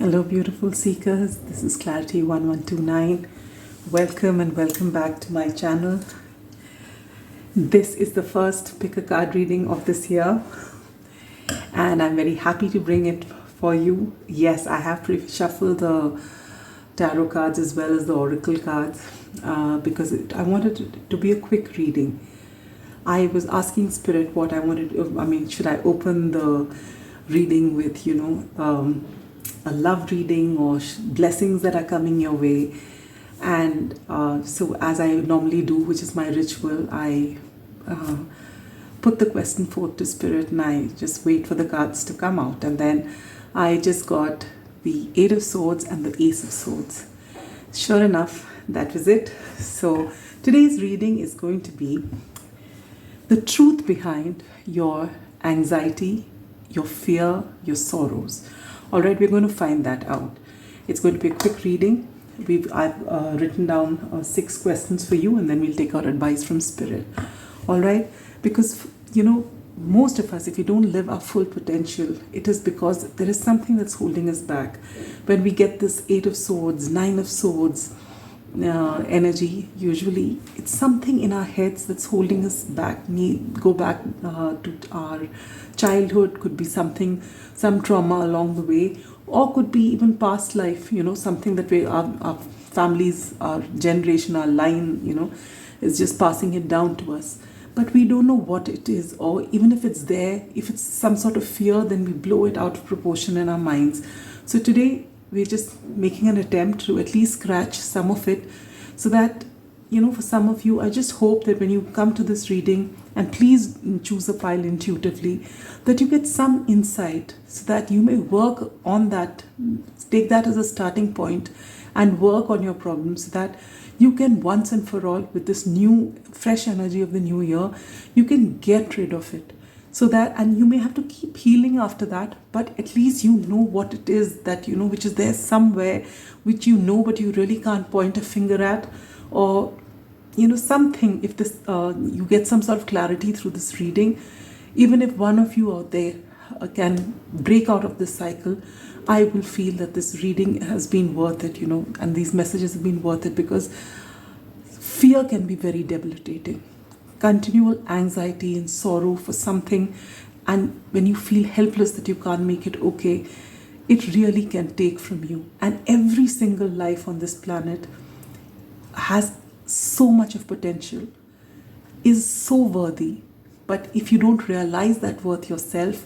Hello, beautiful seekers. This is Clarity 1129. Welcome and welcome back to my channel. This is the first pick a card reading of this year, and I'm very happy to bring it for you. Yes, I have pre-shuffled the tarot cards as well as the oracle cards because I wanted it to be a quick reading. I was asking Spirit what I wanted. Should I open the reading with, a love reading or blessings that are coming your way? And so as I normally do, which is my ritual, I put the question forth to Spirit and I just wait for the cards to come out. And then I just got the Eight of Swords and the Ace of Swords. Sure enough, that was it. So today's reading is going to be the truth behind your anxiety, your fear, your sorrows. All right, we're going to find that out. It's going to be a quick reading. I've written down 6 questions for you, and then we'll take our advice from Spirit. All right, because most of us, if we don't live our full potential, it is because there is something that's holding us back. When we get this 8 of Swords, 9 of Swords energy, usually it's something in our heads that's holding us back. Go back to our childhood, could be some trauma along the way, or could be even past life, something that our families, our generation, our line, is just passing it down to us. But we don't know what it is, or even if it's there, if it's some sort of fear, then we blow it out of proportion in our minds. So today, we're just making an attempt to at least scratch some of it, so that, for some of you, I just hope that when you come to this reading, and please choose a pile intuitively, that you get some insight so that you may work on that, take that as a starting point and work on your problems, so that you can once and for all, with this new fresh energy of the new year, you can get rid of it. So that, and you may have to keep healing after that, but at least you know what it is that, which is there somewhere, which but you really can't point a finger at, or, something. If this, you get some sort of clarity through this reading, even if one of you out there can break out of this cycle, I will feel that this reading has been worth it, and these messages have been worth it, because fear can be very debilitating. Continual anxiety and sorrow for something, and when you feel helpless that you can't make it okay, it really can take from you. And every single life on this planet has so much of potential, is so worthy. But if you don't realize that worth yourself,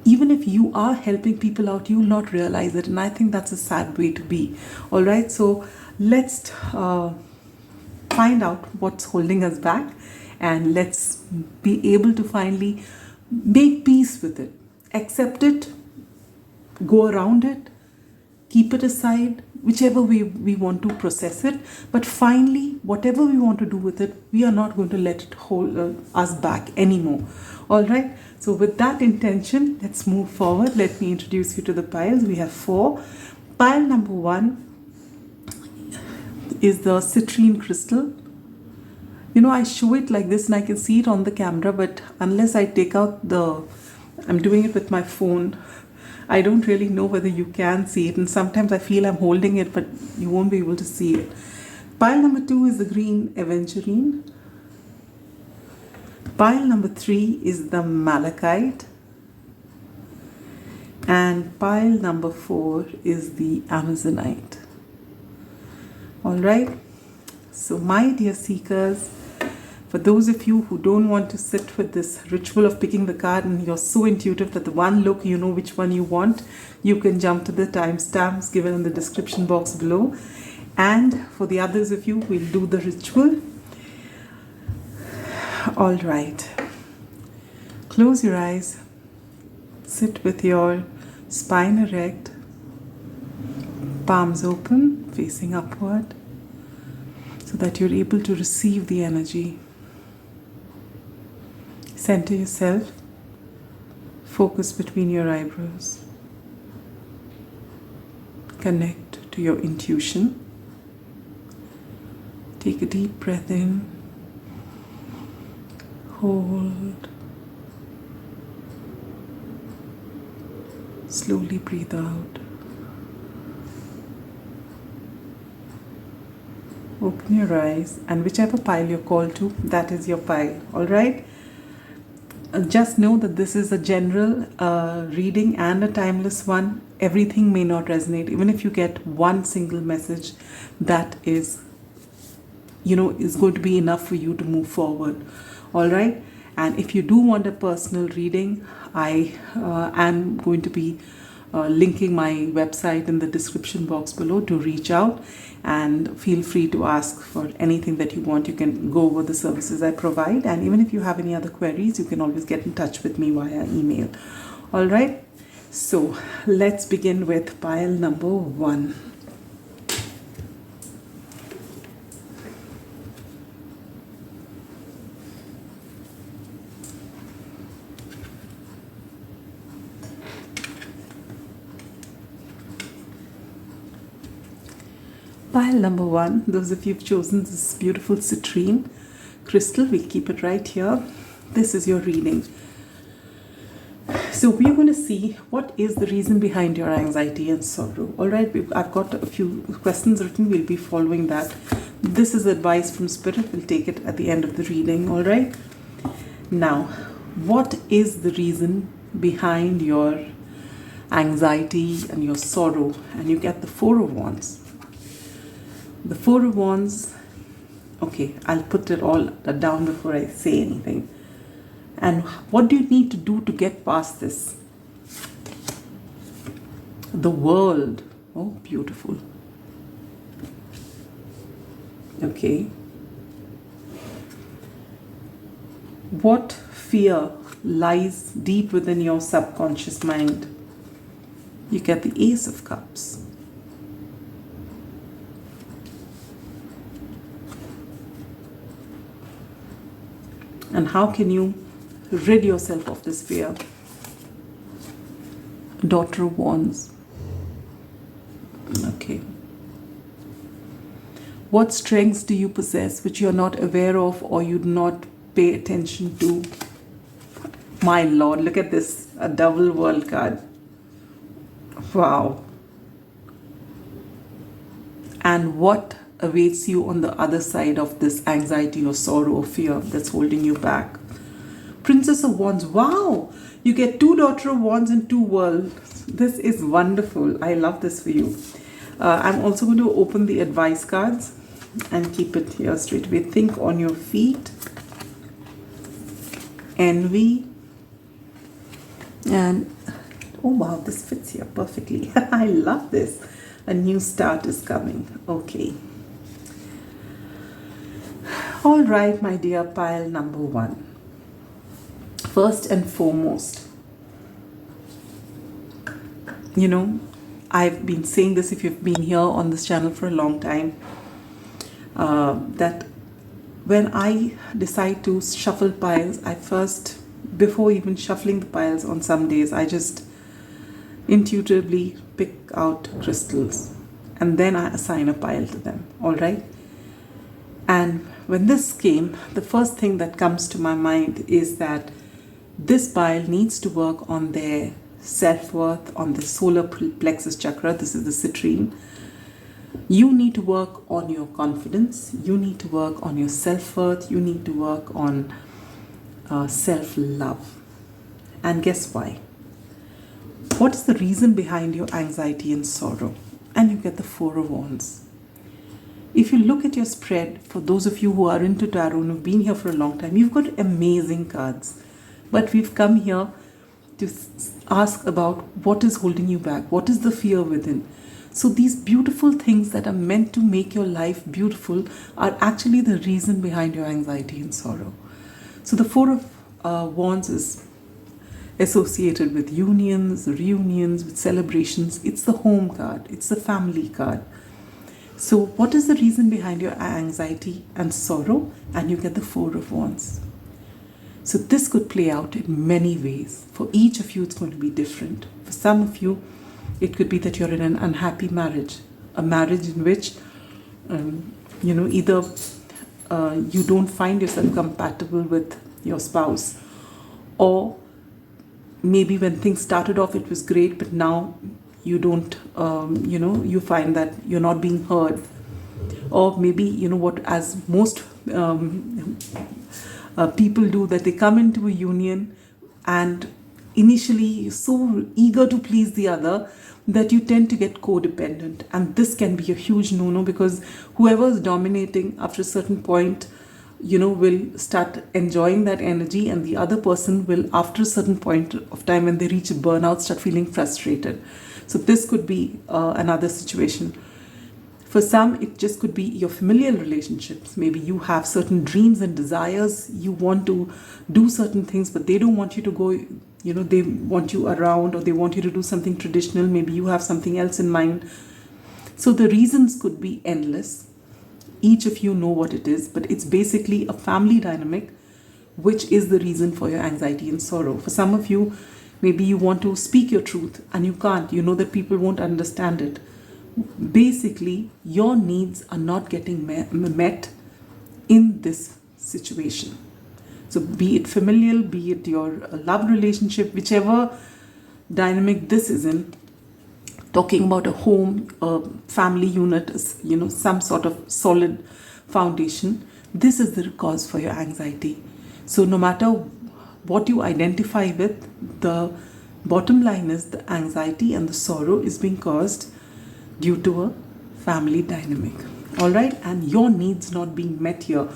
even if you are helping people out, you will not realize it. And I think that's a sad way to be. All right, so let's find out what's holding us back, and let's be able to finally make peace with it, accept it, go around it, keep it aside, whichever way we want to process it. But finally, whatever we want to do with it, we are not going to let it hold us back anymore. All right, so with that intention, let's move forward. Let me introduce you to the piles. We have 4. Pile number 1 is the citrine crystal. I show it like this and I can see it on the camera, but unless I take out I'm doing it with my phone, I don't really know whether you can see it, and sometimes I feel I'm holding it, but you won't be able to see it. Pile number 2 is the green aventurine. Pile number 3 is the malachite. And pile number 4 is the amazonite. All right, so my dear seekers, for those of you who don't want to sit with this ritual of picking the card, and you're so intuitive that the one look you know which one you want, you can jump to the timestamps given in the description box below. And for the others of you, we'll do the ritual. All right, close your eyes, sit with your spine erect, palms open, facing upward, so that you're able to receive the energy. Center yourself, focus between your eyebrows, connect to your intuition. Take a deep breath in, hold, slowly breathe out. Open your eyes, and whichever pile you're called to, that is your pile. All right? Just know that this is a general reading and a timeless one. Everything may not resonate. Even if you get one single message, that is, is going to be enough for you to move forward. All right? And if you do want a personal reading, I am going to be linking my website in the description box below to reach out, and feel free to ask for anything that you want. You can go over the services I provide, and even if you have any other queries, you can always get in touch with me via email. All right, so let's begin with pile number 1. Pile number 1, those of you who've chosen this beautiful citrine crystal, we'll keep it right here. This is your reading. So we're going to see what is the reason behind your anxiety and sorrow. All right, I've got a few questions written. We'll be following that. This is advice from Spirit. We'll take it at the end of the reading. All right. Now, what is the reason behind your anxiety and your sorrow? And you get the 4 of Wands. The 4 of Wands, okay, I'll put it all down before I say anything. And what do you need to do to get past this? The World. Oh, beautiful. Okay. What fear lies deep within your subconscious mind? You get the Ace of Cups. And how can you rid yourself of this fear? Daughter of Wands. Okay. What strengths do you possess which you're not aware of or you do not pay attention to? My Lord, look at this. A double world card. Wow. And what awaits you on the other side of this anxiety or sorrow or fear that's holding you back? Princess of Wands. Wow, you get 2 Daughter of Wands and 2 Worlds. This is wonderful. I love this for you. I'm also going to open the advice cards and keep it here straight away. Think on your feet. Envy. And oh wow, this fits here perfectly. I love this. A new start is coming. Okay. All right, my dear, pile number 1. First and foremost, I've been saying this if you've been here on this channel for a long time, that when I decide to shuffle piles, I first, before even shuffling the piles on some days, I just intuitively pick out crystals and then I assign a pile to them. All right. And when this came, the first thing that comes to my mind is that this pile needs to work on their self-worth, on the solar plexus chakra. This is the citrine. You need to work on your confidence. You need to work on your self-worth. You need to work on self-love. And guess why? What is the reason behind your anxiety and sorrow? And you get the 4 of Wands. If you look at your spread, for those of you who are into tarot and have been here for a long time, you've got amazing cards. But we've come here to ask about what is holding you back, what is the fear within. So these beautiful things that are meant to make your life beautiful are actually the reason behind your anxiety and sorrow. So the 4 of Wands is associated with unions, reunions, with celebrations. It's the home card, it's the family card. So what is the reason behind your anxiety and sorrow? And you get the 4 of Wands. So this could play out in many ways. For each of you, it's going to be different. For some of you, it could be that you're in an unhappy marriage. A marriage in which, either you don't find yourself compatible with your spouse, or maybe when things started off, it was great, but now you don't, you find that you're not being heard. Or maybe, what, as most people do, that they come into a union and initially you're so eager to please the other that you tend to get codependent. And this can be a huge no-no, because whoever is dominating after a certain point, will start enjoying that energy, and the other person will, after a certain point of time when they reach burnout, start feeling frustrated. So this could be another situation. For some, it just could be your familial relationships. Maybe you have certain dreams and desires. You want to do certain things, but they don't want you to go, they want you around, or they want you to do something traditional. Maybe you have something else in mind. So the reasons could be endless. Each of you know what it is, but it's basically a family dynamic, which is the reason for your anxiety and sorrow. For some of you, maybe you want to speak your truth and you can't. You know that people won't understand it. Basically, your needs are not getting met in this situation. So be it familial, be it your love relationship, whichever dynamic this is in, talking about a home, a family unit, some sort of solid foundation, this is the cause for your anxiety. So no matter what you identify with, the bottom line is the anxiety and the sorrow is being caused due to a family dynamic. All right, and your needs not being met here.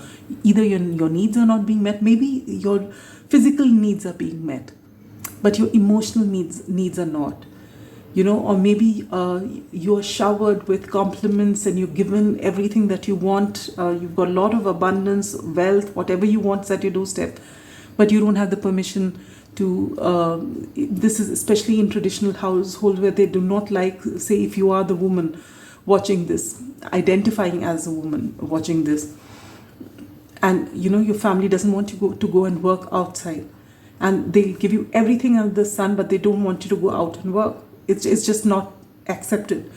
Either your needs are not being met, maybe your physical needs are being met, but your emotional needs are not. Or maybe you're showered with compliments and you're given everything that you want. You've got a lot of abundance, wealth, whatever you want is at your doorstep, but you don't have the permission to, this is especially in traditional households where they do not like, say, if you are the woman watching this, identifying as a woman watching this, and your family doesn't want you to go and work outside, and they give you everything under the sun, but they don't want you to go out and work. It's just not accepted.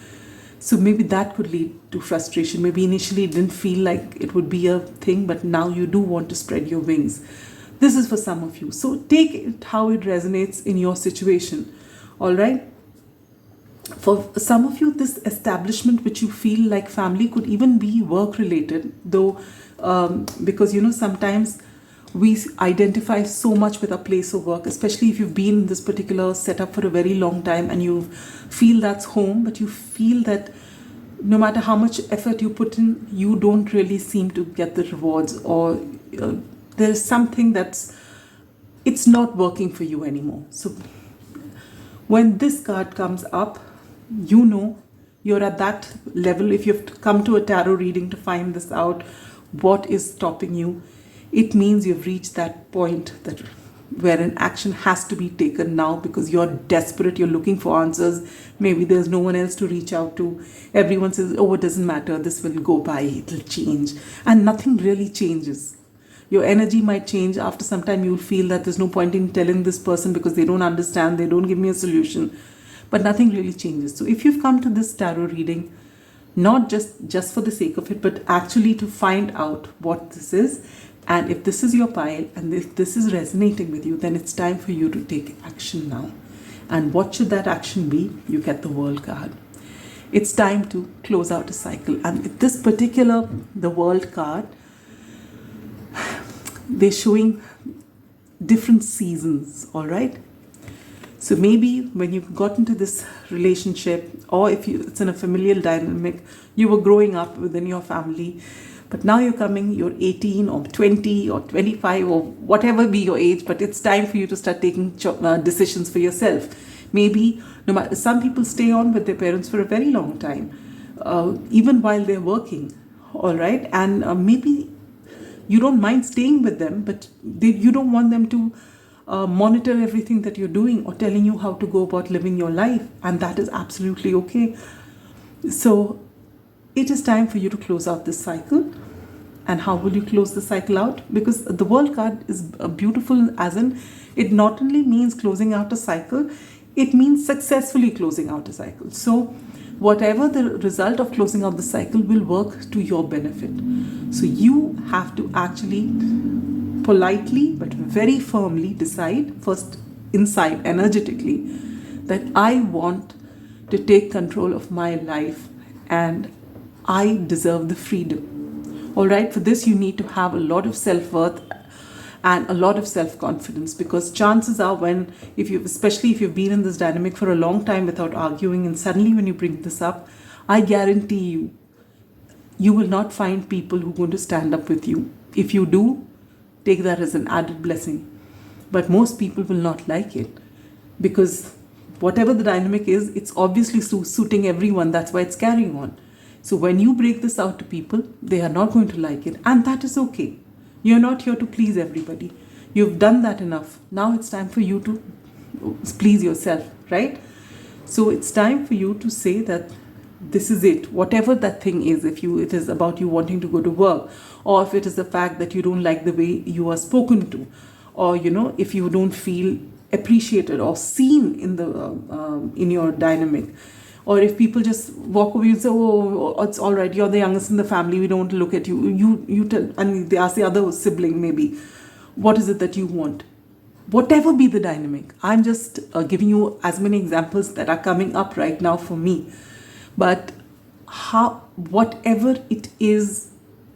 So maybe that could lead to frustration. Maybe initially it didn't feel like it would be a thing, but now you do want to spread your wings. This is for some of you. So take it how it resonates in your situation. All right. For some of you, this establishment which you feel like family could even be work related, though, because sometimes we identify so much with a place of work, especially if you've been in this particular setup for a very long time and you feel that's home, but you feel that no matter how much effort you put in, you don't really seem to get the rewards, or there's something it's not working for you anymore. So when this card comes up, you're at that level. If you've come to a tarot reading to find this out, what is stopping you? It means you've reached that point where an action has to be taken now, because you're desperate, you're looking for answers. Maybe there's no one else to reach out to. Everyone says, oh, it doesn't matter, this will go by, it'll change. And nothing really changes. Your energy might change. After some time, you'll feel that there's no point in telling this person because they don't understand, they don't give me a solution. But nothing really changes. So if you've come to this tarot reading, not just for the sake of it, but actually to find out what this is, and if this is your pile and if this is resonating with you, then it's time for you to take action now. And what should that action be? You get the World card. It's time to close out a cycle. And this particular, the World card, they're showing different seasons, all right? So maybe when you've got into this relationship, or if it's in a familial dynamic, you were growing up within your family, but now you're 18 or 20 or 25 or whatever be your age, but it's time for you to start taking decisions for yourself. Maybe some people stay on with their parents for a very long time, even while they're working, all right? And maybe you don't mind staying with them, but you don't want them to monitor everything that you're doing or telling you how to go about living your life, and that is absolutely okay. So it is time for you to close out this cycle. And how will you close the cycle out? Because the World card is beautiful, as in it not only means closing out a cycle, it means successfully closing out a cycle. So whatever the result of closing out the cycle will work to your benefit. So you have to actually politely but very firmly decide first inside energetically that I want to take control of my life and I deserve the freedom. All right, for this you need to have a lot of self-worth and a lot of self-confidence, because chances are, when especially if you've been in this dynamic for a long time without arguing, and suddenly when you bring this up, I guarantee you will not find people who are going to stand up with you. If you do, take that as an added blessing. But most people will not like it, because whatever the dynamic is, it's obviously suiting everyone. That's why it's carrying on. So when you break this out to people, they are not going to like it, and that is okay. You're not here to please everybody. You've done that enough. Now it's time for you to please yourself, right? So it's time for you to say that this is it. Whatever that thing is, if it is about you wanting to go to work, or if it is the fact that you don't like the way you are spoken to, or if you don't feel appreciated or seen in your dynamic, or if people just walk away and say, oh, it's all right, you're the youngest in the family, we don't want to look at you. You tell, and they ask the other sibling maybe, what is it that you want? Whatever be the dynamic, I'm just giving you as many examples that are coming up right now for me. But whatever it is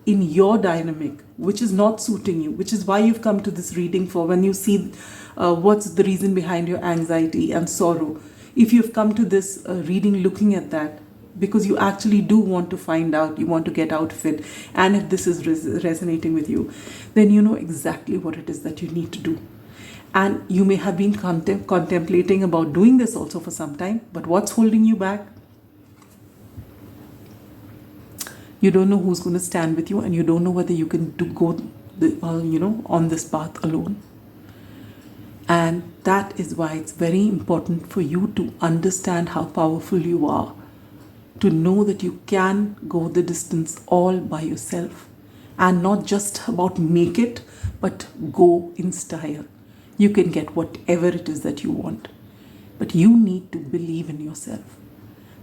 in your dynamic which is not suiting you, which is why you've come to this reading for, when you see what's the reason behind your anxiety and sorrow. If you've come to this reading looking at that because you actually do want to find out, you want to get out of it, and if this is resonating with you, then you know exactly what it is that you need to do. And you may have been contemplating about doing this also for some time, but what's holding you back? You don't know who's going to stand with you, and you don't know whether you can go on this path alone. And that is why it's very important for you to understand how powerful you are, to know that you can go the distance all by yourself, and not just about make it, but go in style. You can get whatever it is that you want, but you need to believe in yourself.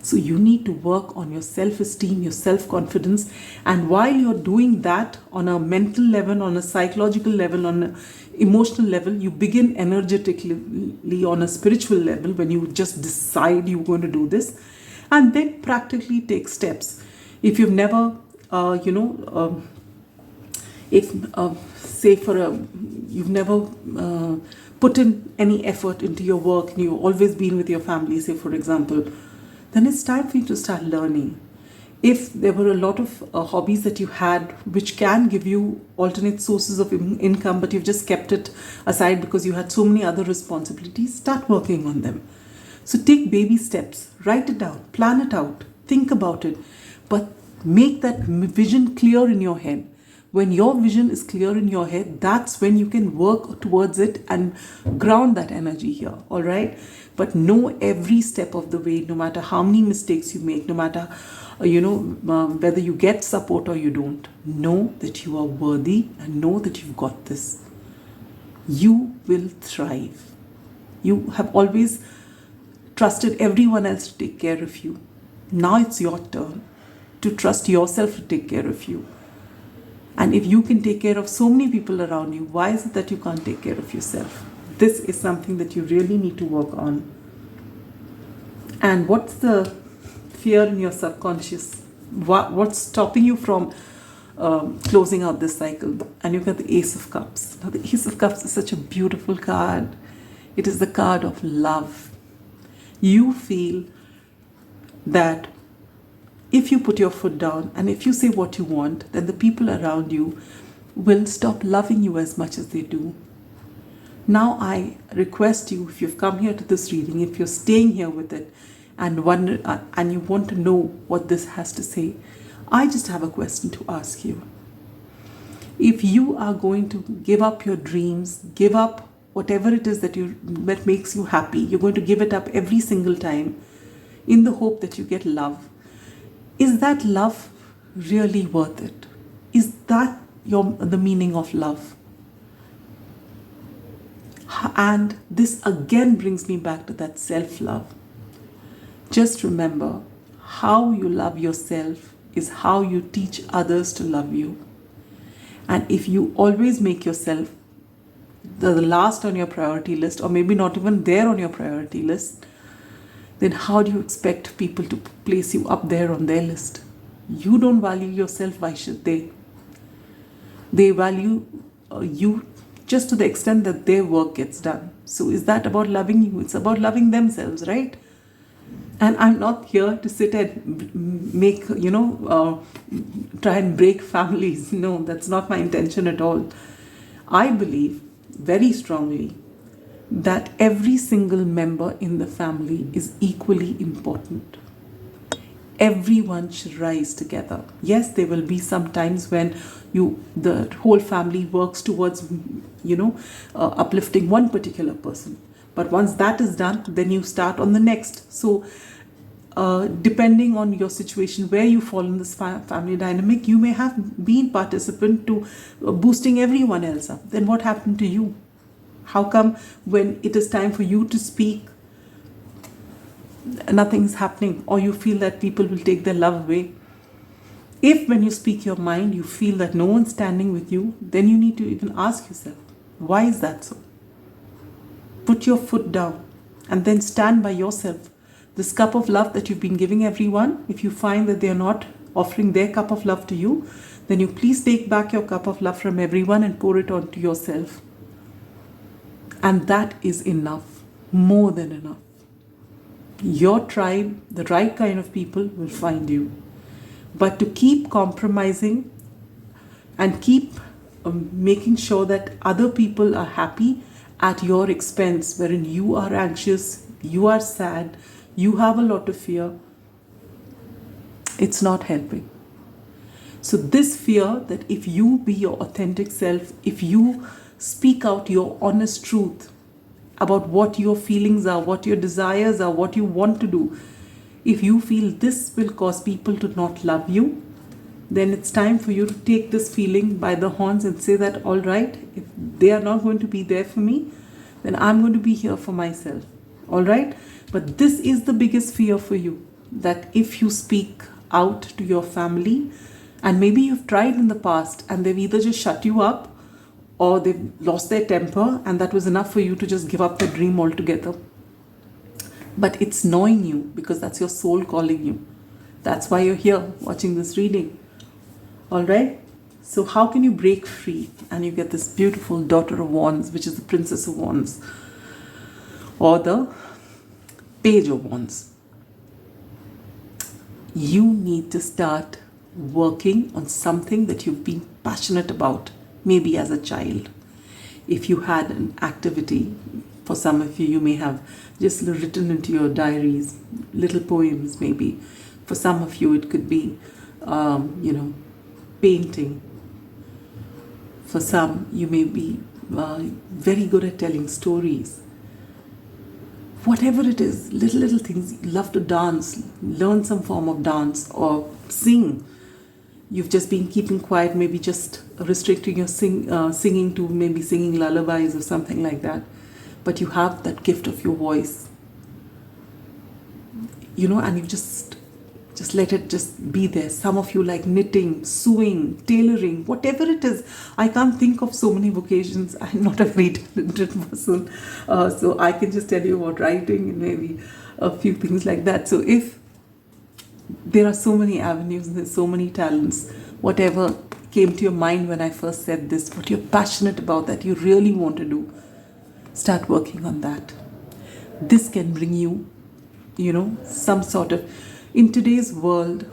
So you need to work on your self-esteem, your self-confidence. And while you're doing that on a mental level, on a psychological level, on an emotional level, you begin energetically on a spiritual level when you just decide you're going to do this, and then practically take steps. If you've never, you've never put in any effort into your work, and you've always been with your family, say for example, then it's time for you to start learning. If there were a lot of hobbies that you had which can give you alternate sources of income, but you've just kept it aside because you had so many other responsibilities, start working on them. So take baby steps, write it down, plan it out, think about it, but make that vision clear in your head. When your vision is clear in your head, that's when you can work towards it and ground that energy here, all right? But know every step of the way, no matter how many mistakes you make, no matter, whether you get support or you don't, know that you are worthy and know that you've got this. You will thrive. You have always trusted everyone else to take care of you. Now it's your turn to trust yourself to take care of you. And if you can take care of so many people around you, why is it that you can't take care of yourself? This is something that you really need to work on. And what's the fear in your subconscious? What's stopping you from closing out this cycle? And you've got the Ace of Cups. Now, the Ace of Cups is such a beautiful card. It is the card of love. You feel that if you put your foot down and if you say what you want, then the people around you will stop loving you as much as they do. Now I request you, if you've come here to this reading, if you're staying here with it and you want to know what this has to say, I just have a question to ask you. If you are going to give up your dreams, give up whatever it is that makes you happy, you're going to give it up every single time in the hope that you get love. Is that love really worth it? Is that the meaning of love? And this again brings me back to that self-love. Just remember, how you love yourself is how you teach others to love you. And if you always make yourself the last on your priority list, or maybe not even there on your priority list, then how do you expect people to place you up there on their list? You don't value yourself, why should they? They value you just to the extent that their work gets done. So is that about loving you? It's about loving themselves, right? And I'm not here to sit and make, try and break families. No, that's not my intention at all. I believe very strongly that every single member in the family is equally important. Everyone should rise together. Yes, there will be some times when the whole family works towards, uplifting one particular person. But once that is done, then you start on the next. So, depending on your situation, where you fall in this family dynamic, you may have been participant to boosting everyone else up. Then what happened to you? How come when it is time for you to speak, nothing is happening, or you feel that people will take their love away? If when you speak your mind, you feel that no one's standing with you, then you need to even ask yourself, why is that so? Put your foot down and then stand by yourself. This cup of love that you've been giving everyone, if you find that they're not offering their cup of love to you, then you please take back your cup of love from everyone and pour it onto yourself. And that is enough, more than enough. Your tribe, the right kind of people will find you. But to keep compromising and keep making sure that other people are happy at your expense, wherein you are anxious, you are sad, you have a lot of fear, it's not helping. So this fear that if you be your authentic self, if you speak out your honest truth about what your feelings are, what your desires are, what you want to do, if you feel this will cause people to not love you, then it's time for you to take this feeling by the horns and say that, all right, if they are not going to be there for me, then I'm going to be here for myself. All right? But this is the biggest fear for you, that if you speak out to your family, and maybe you've tried in the past and they've either just shut you up or they've lost their temper, and that was enough for you to just give up the dream altogether. But it's knowing you, because that's your soul calling you. That's why you're here watching this reading. All right? So how can you break free? And you get this beautiful Daughter of Wands, which is the Princess of Wands, or the Page of Wands. You need to start working on something that you've been passionate about, maybe as a child. If you had an activity, for some of you, you may have just written into your diaries, little poems maybe. For some of you, it could be, painting. For some, you may be very good at telling stories. Whatever it is, little things. You love to dance, learn some form of dance, or sing. You've just been keeping quiet, maybe just restricting your singing to maybe singing lullabies or something like that. But you have that gift of your voice, and you just let it just be there. Some of you like knitting, sewing, tailoring, whatever it is. I can't think of so many vocations. I'm not a very talented person. So I can just tell you about writing and maybe a few things like that. So if there are so many avenues and there's so many talents, whatever came to your mind when I first said this, what you're passionate about, that you really want to do, start working on that. This can bring you, some sort of, in today's world,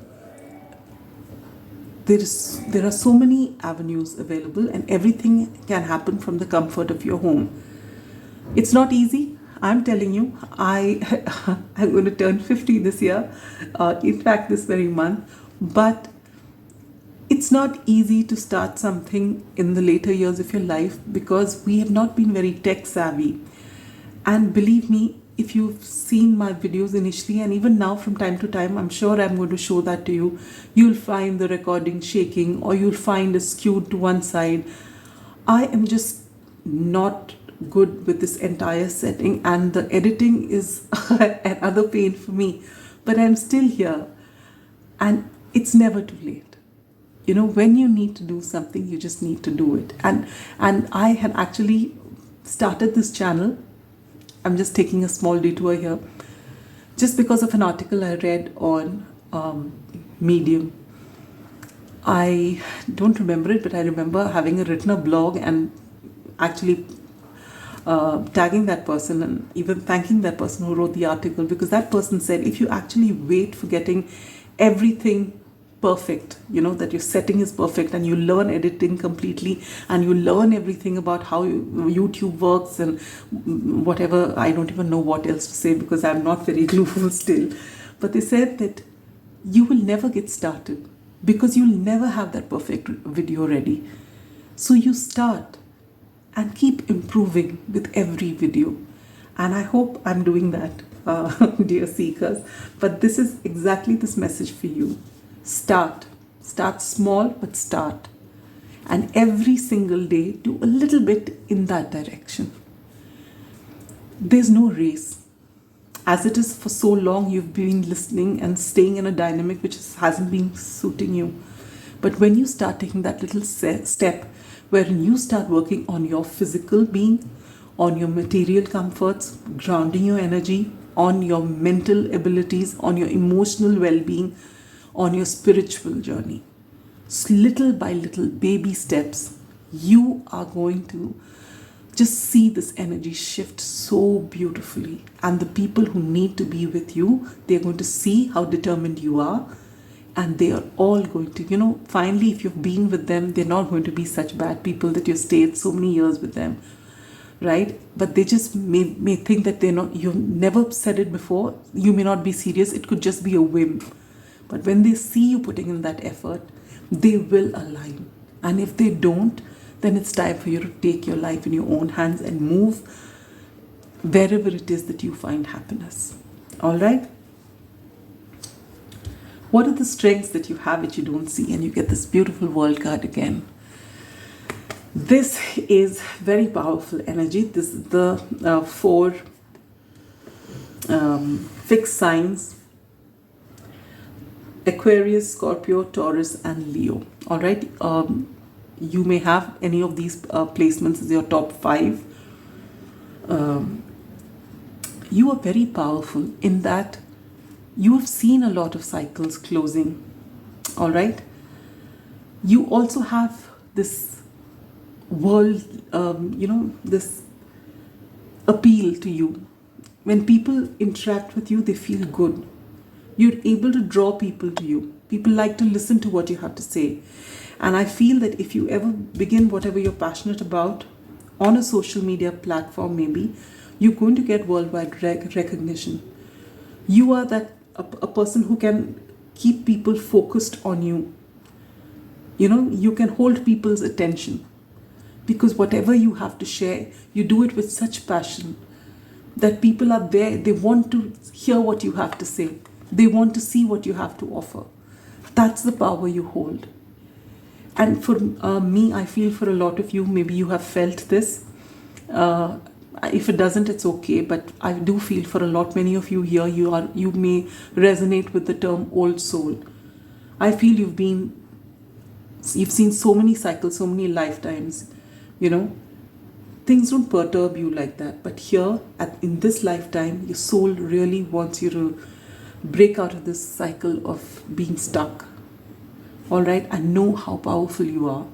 there are so many avenues available, and everything can happen from the comfort of your home. It's not easy. I'm telling you, I'm going to turn 50 this year, in fact this very month, but it's not easy to start something in the later years of your life because we have not been very tech savvy. And believe me, if you've seen my videos initially, and even now from time to time, I'm sure I'm going to show that to you, you'll find the recording shaking, or you'll find it skewed to one side. I am just not good with this entire setting, and the editing is another pain for me. But I'm still here, and it's never too late. When you need to do something, you just need to do it. And I had actually started this channel. I'm just taking a small detour here, just because of an article I read on Medium. I don't remember it, but I remember having written a blog and actually tagging that person and even thanking that person who wrote the article, because that person said if you actually wait for getting everything perfect, that your setting is perfect and you learn editing completely and you learn everything about how YouTube works and whatever, I don't even know what else to say because I'm not very clueful still, but they said that you will never get started because you'll never have that perfect video ready. So you start and keep improving with every video. And I hope I'm doing that, dear seekers. But this is exactly this message for you. Start. Start small, but start. And every single day, do a little bit in that direction. There's no race. As it is for so long, you've been listening and staying in a dynamic which hasn't been suiting you. But when you start taking that little step, wherein you start working on your physical being, on your material comforts, grounding your energy, on your mental abilities, on your emotional well-being, on your spiritual journey. Little by little, baby steps, you are going to just see this energy shift so beautifully. And the people who need to be with you, they're going to see how determined you are. And they are all going to, finally, if you've been with them, they're not going to be such bad people that you've stayed so many years with them, right? But they just may think that you've never said it before. You may not be serious. It could just be a whim. But when they see you putting in that effort, they will align. And if they don't, then it's time for you to take your life in your own hands and move wherever it is that you find happiness. All right? What are the strengths that you have which you don't see? And you get this beautiful world card again. This is very powerful energy. This is the 4 fixed signs: Aquarius, Scorpio, Taurus, and Leo. All right. You may have any of these placements as your top 5. You are very powerful in that you have seen a lot of cycles closing. All right. You also have this world, this appeal to you. When people interact with you, they feel good. You're able to draw people to you. People like to listen to what you have to say. And I feel that if you ever begin whatever you're passionate about on a social media platform, maybe, you're going to get worldwide recognition. You are that a person who can keep people focused on you. You can hold people's attention because whatever you have to share, you do it with such passion that people are there. They want to hear what you have to say. They want to see what you have to offer. That's the power you hold. And for me, I feel for a lot of you, maybe you have felt this. If it doesn't, it's okay. But I do feel for many of you here, you may resonate with the term old soul. I feel you've seen so many cycles, so many lifetimes. Things don't perturb you like that. But here, in this lifetime, your soul really wants you to break out of this cycle of being stuck. All right, and know how powerful you are.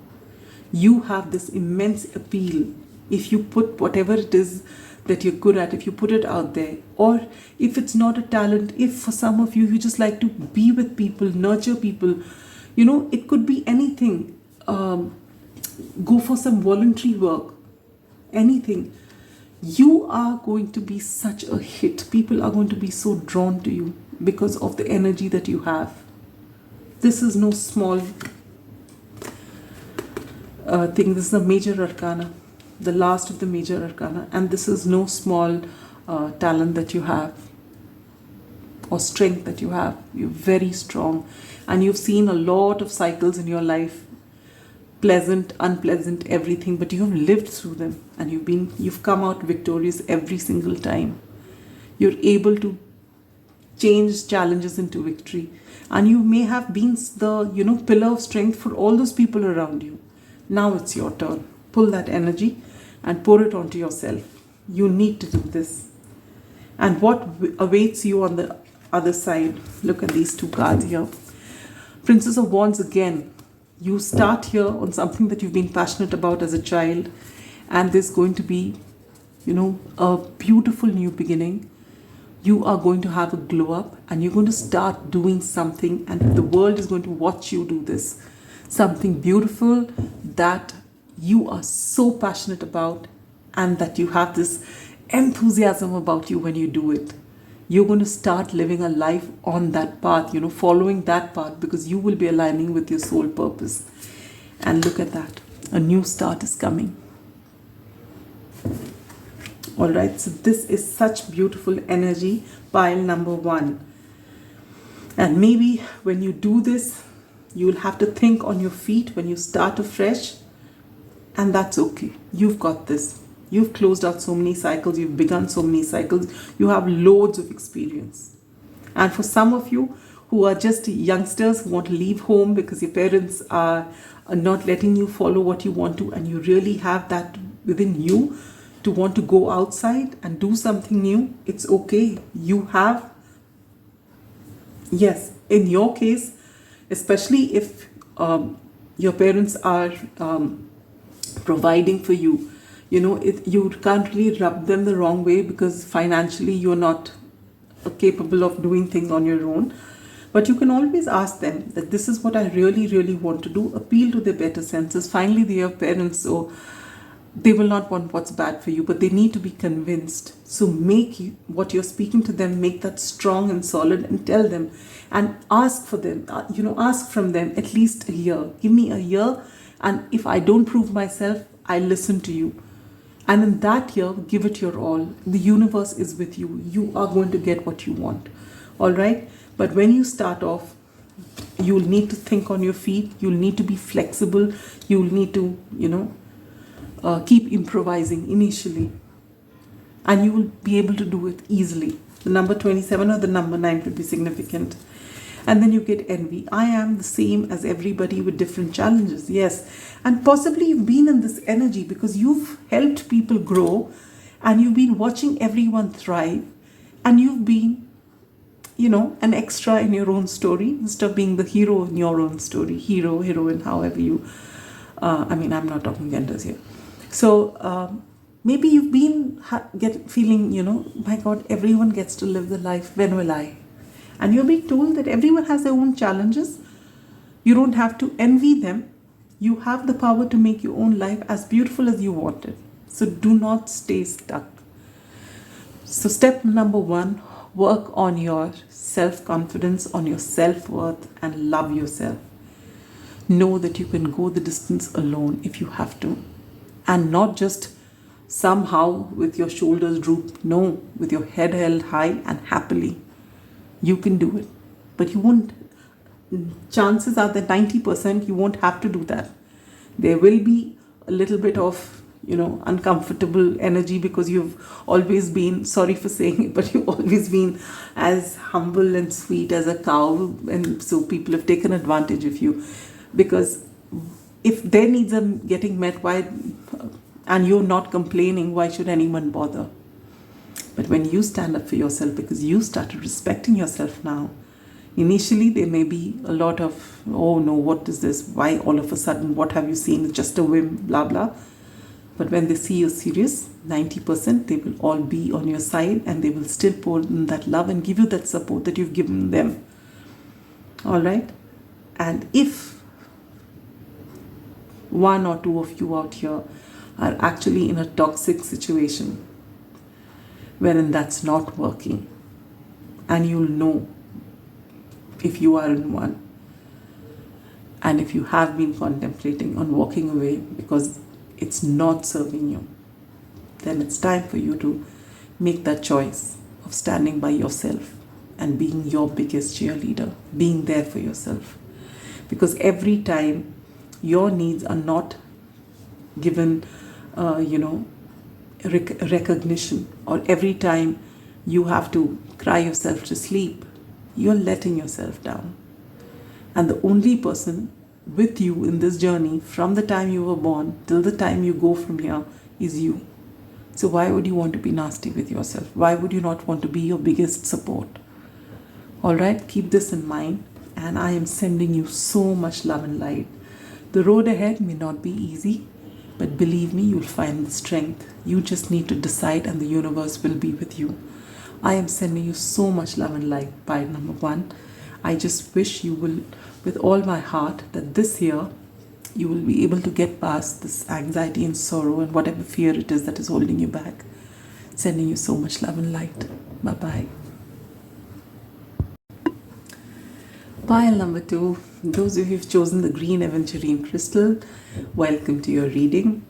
You have this immense appeal. If you put whatever it is that you're good at, if you put it out there, or if it's not a talent, if for some of you, you just like to be with people, nurture people, it could be anything. Go for some voluntary work, anything. You are going to be such a hit. People are going to be so drawn to you because of the energy that you have. This is no small thing. This is a major arcana, the last of the major arcana. And this is no small talent that you have or strength that you have. You're very strong. And you've seen a lot of cycles in your life. Pleasant, unpleasant, everything. But you've lived through them. And you've come out victorious every single time. You're able to change challenges into victory. And you may have been the, pillar of strength for all those people around you. Now it's your turn. Pull that energy and pour it onto yourself. You need to do this. And what awaits you on the other side? Look at these 2 cards here. Princess of Wands again. You start here on something that you've been passionate about as a child, and there's going to be, a beautiful new beginning. You are going to have a glow up, and you're going to start doing something, and the world is going to watch you do this. Something beautiful that you are so passionate about, and that you have this enthusiasm about you when you do it. You're going to start living a life on that path, following that path, because you will be aligning with your soul purpose. And look at that. A new start is coming. All right, so this is such beautiful energy, pile number 1. And maybe when you do this, you'll have to think on your feet when you start afresh, and that's okay. You've got this. You've closed out so many cycles, you've begun so many cycles, you have loads of experience. And for some of you who are just youngsters who want to leave home because your parents are not letting you follow what you want to, and you really have that within you to want to go outside and do something new, it's okay. You have, yes, in your case, especially if your parents are providing for you, you can't really rub them the wrong way, because financially you're not capable of doing things on your own. But you can always ask them that this is what I really, really want to do. Appeal to their better senses. Finally, they are parents, so they will not want what's bad for you, but they need to be convinced. So make what you're speaking to them, make that strong and solid, and tell them, and ask for them, ask from them at least a year. Give me a year, and if I don't prove myself, I listen to you. And in that year, give it your all. The universe is with you. You are going to get what you want. All right? But when you start off, you'll need to think on your feet. You'll need to be flexible. You'll need to, keep improvising initially. And you will be able to do it easily. The number 27 or the number 9 could be significant. And then you get envy. I am the same as everybody with different challenges. Yes. And possibly you've been in this energy because you've helped people grow, and you've been watching everyone thrive, and you've been, an extra in your own story instead of being the hero in your own story. Hero, heroine, however you, I'm not talking genders here. So maybe you've been feeling, my God, everyone gets to live the life. When will I? And you're being told that everyone has their own challenges. You don't have to envy them. You have the power to make your own life as beautiful as you want it. So do not stay stuck. So step number 1, work on your self-confidence, on your self-worth, and love yourself. Know that you can go the distance alone if you have to. And not just somehow with your shoulders drooped. No, with your head held high and happily. You can do it. But you won't. Chances are that 90% you won't have to do that. There will be a little bit of, uncomfortable energy, because you've always been, sorry for saying it, but you've always been as humble and sweet as a cow. And so people have taken advantage of you, because if their needs are getting met, and you're not complaining, why should anyone bother? But when you stand up for yourself, because you started respecting yourself now, initially there may be a lot of, oh no, what is this? Why all of a sudden? What have you seen? It's just a whim, blah, blah. But when they see you're serious, 90% they will all be on your side, and they will still pour in that love and give you that support that you've given them. All right? And if 1 or 2 of you out here are actually in a toxic situation, wherein that's not working, and you'll know if you are in one, and if you have been contemplating on walking away because it's not serving you, then it's time for you to make that choice of standing by yourself and being your biggest cheerleader, being there for yourself. Because every time your needs are not given recognition, or every time you have to cry yourself to sleep, you're letting yourself down. And the only person with you in this journey from the time you were born till the time you go from here is you. So why would you want to be nasty with yourself? Why would you not want to be your biggest support? All right, keep this in mind, and I am sending you so much love and light. The road ahead may not be easy, but believe me, you'll find the strength. You just need to decide, and the universe will be with you. I am sending you so much love and light, pile number 1. I just wish you will, with all my heart, that this year you will be able to get past this anxiety and sorrow and whatever fear it is that is holding you back. Sending you so much love and light. Bye-bye. Pile number 2. Those of you who've chosen the green aventurine crystal, welcome to your reading.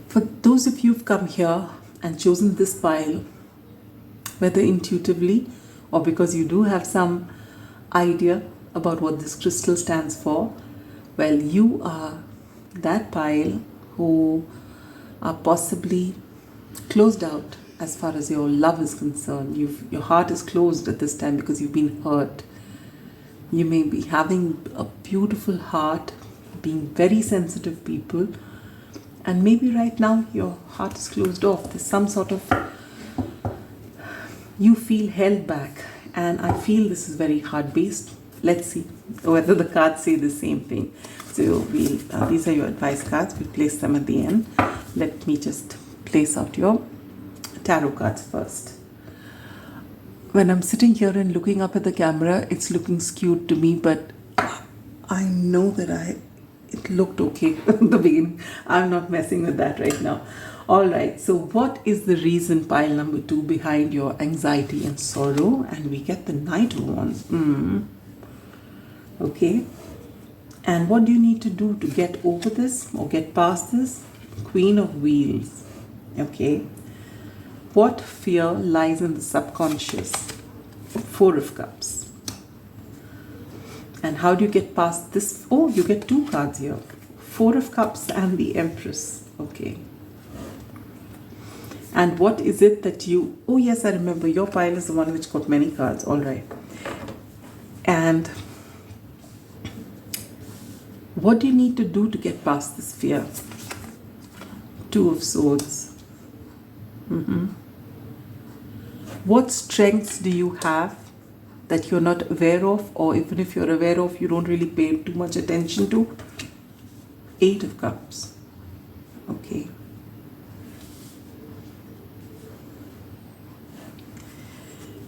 For those of you who've come here and chosen this pile, whether intuitively or because you do have some idea about what this crystal stands for, well, you are that pile who are possibly closed out as far as your love is concerned. Your heart is closed at this time because you've been hurt. You may be having a beautiful heart, being very sensitive people, and maybe right now your heart is closed off. There's some sort of, you feel held back, and I feel this is very heart-based. Let's see whether the cards say the same thing. So these are your advice cards. We place them at the end. Let me just place out your tarot cards first. When I'm sitting here and looking up at the camera, it's looking skewed to me, but I know that it looked okay at the beginning. I'm not messing with that right now. All right, so what is the reason, pile number 2, behind your anxiety and sorrow? And we get the Knight of Wands. Okay. And what do you need to do to get over this or get past this? Queen of Wheels. Okay. What fear lies in the subconscious? 4 of Cups. And how do you get past this? Oh, you get 2 cards here. 4 of Cups and the Empress. Okay. And what is it that you... Oh, yes, I remember. Your pile is the one which got many cards. All right. And what do you need to do to get past this fear? 2 of Swords. What strengths do you have that you're not aware of, or even if you're aware of, you don't really pay too much attention to? 8 of Cups. Okay.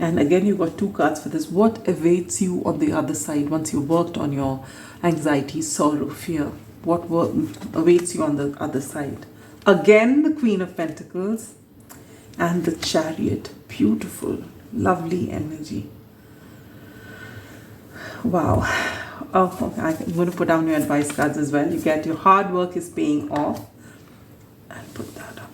And again, you got 2 cards for this. What awaits you on the other side once you've worked on your anxiety, sorrow, fear? What awaits you on the other side? Again, the Queen of Pentacles and the Chariot. Beautiful, lovely energy. Wow. Oh, okay. I'm going to put down your advice cards as well. You get your hard work is paying off. I'll put that up.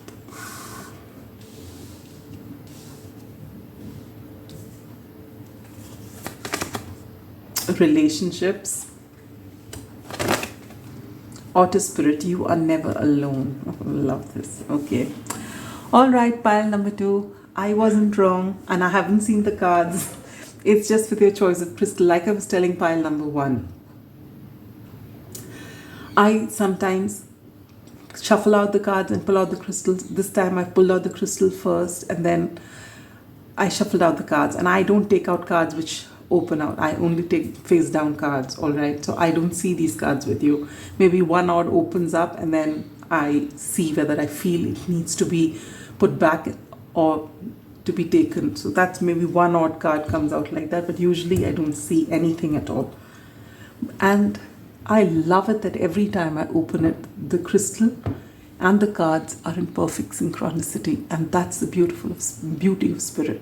Relationships. Auto Spirit, you are never alone. Oh, love this. Okay. All right, pile number 2. I wasn't wrong, and I haven't seen the cards. It's just with your choice of crystal. Like I was telling pile number 1, I sometimes shuffle out the cards and pull out the crystals. This time I pulled out the crystal first, and then I shuffled out the cards. And I don't take out cards which open out. I only take face down cards. All right, so I don't see these cards with you. Maybe one odd opens up, and then I see whether I feel it needs to be put back or to be taken. So that's maybe one odd card comes out like that, but usually I don't see anything at all. And I love it that every time I open it, the crystal and the cards are in perfect synchronicity, and that's the beauty of spirit.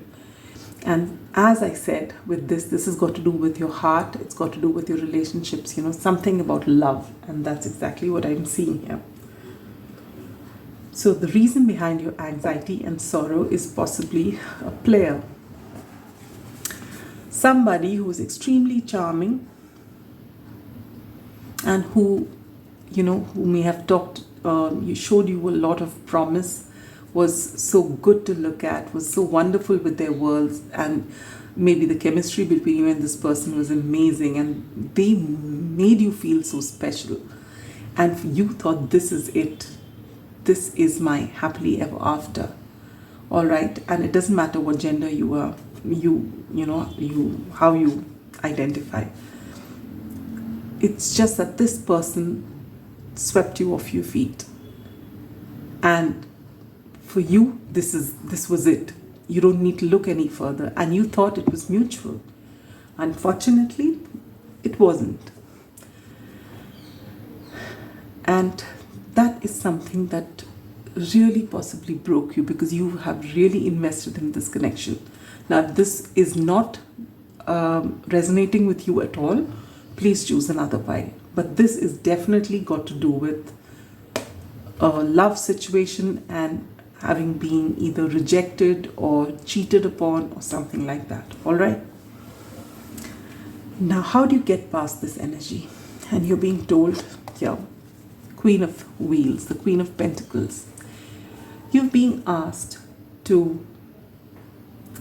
And as I said, with this has got to do with your heart, it's got to do with your relationships, something about love, and that's exactly what I'm seeing here. So the reason behind your anxiety and sorrow is possibly a player. Somebody who is extremely charming and who may have showed you a lot of promise, was so good to look at, was so wonderful with their words, and maybe the chemistry between you and this person was amazing, and they made you feel so special. And you thought, this is it. This is my happily ever after. All right. And it doesn't matter what gender you are, how you identify. It's just that this person swept you off your feet. And for you, this was it. You don't need to look any further. And you thought it was mutual. Unfortunately, it wasn't. And that is something that really possibly broke you, because you have really invested in this connection. Now, if this is not resonating with you at all, please choose another pile. But this is definitely got to do with a love situation and having been either rejected or cheated upon or something like that. All right. Now, how do you get past this energy? And you're being told here, Queen of Wheels, the Queen of Pentacles. You're being asked to,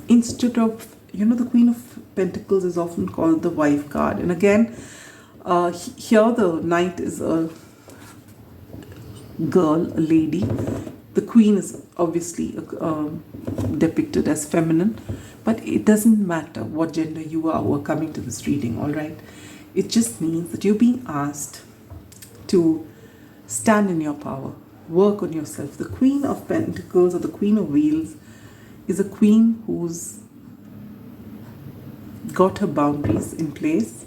instead of, the Queen of Pentacles is often called the wife card. And again, here the Knight is a girl, a lady. The Queen is obviously depicted as feminine, but it doesn't matter what gender you are who are coming to this reading, all right? It just means that you're being asked to stand in your power, work on yourself. The Queen of Pentacles or the Queen of Wheels is a queen who's got her boundaries in place,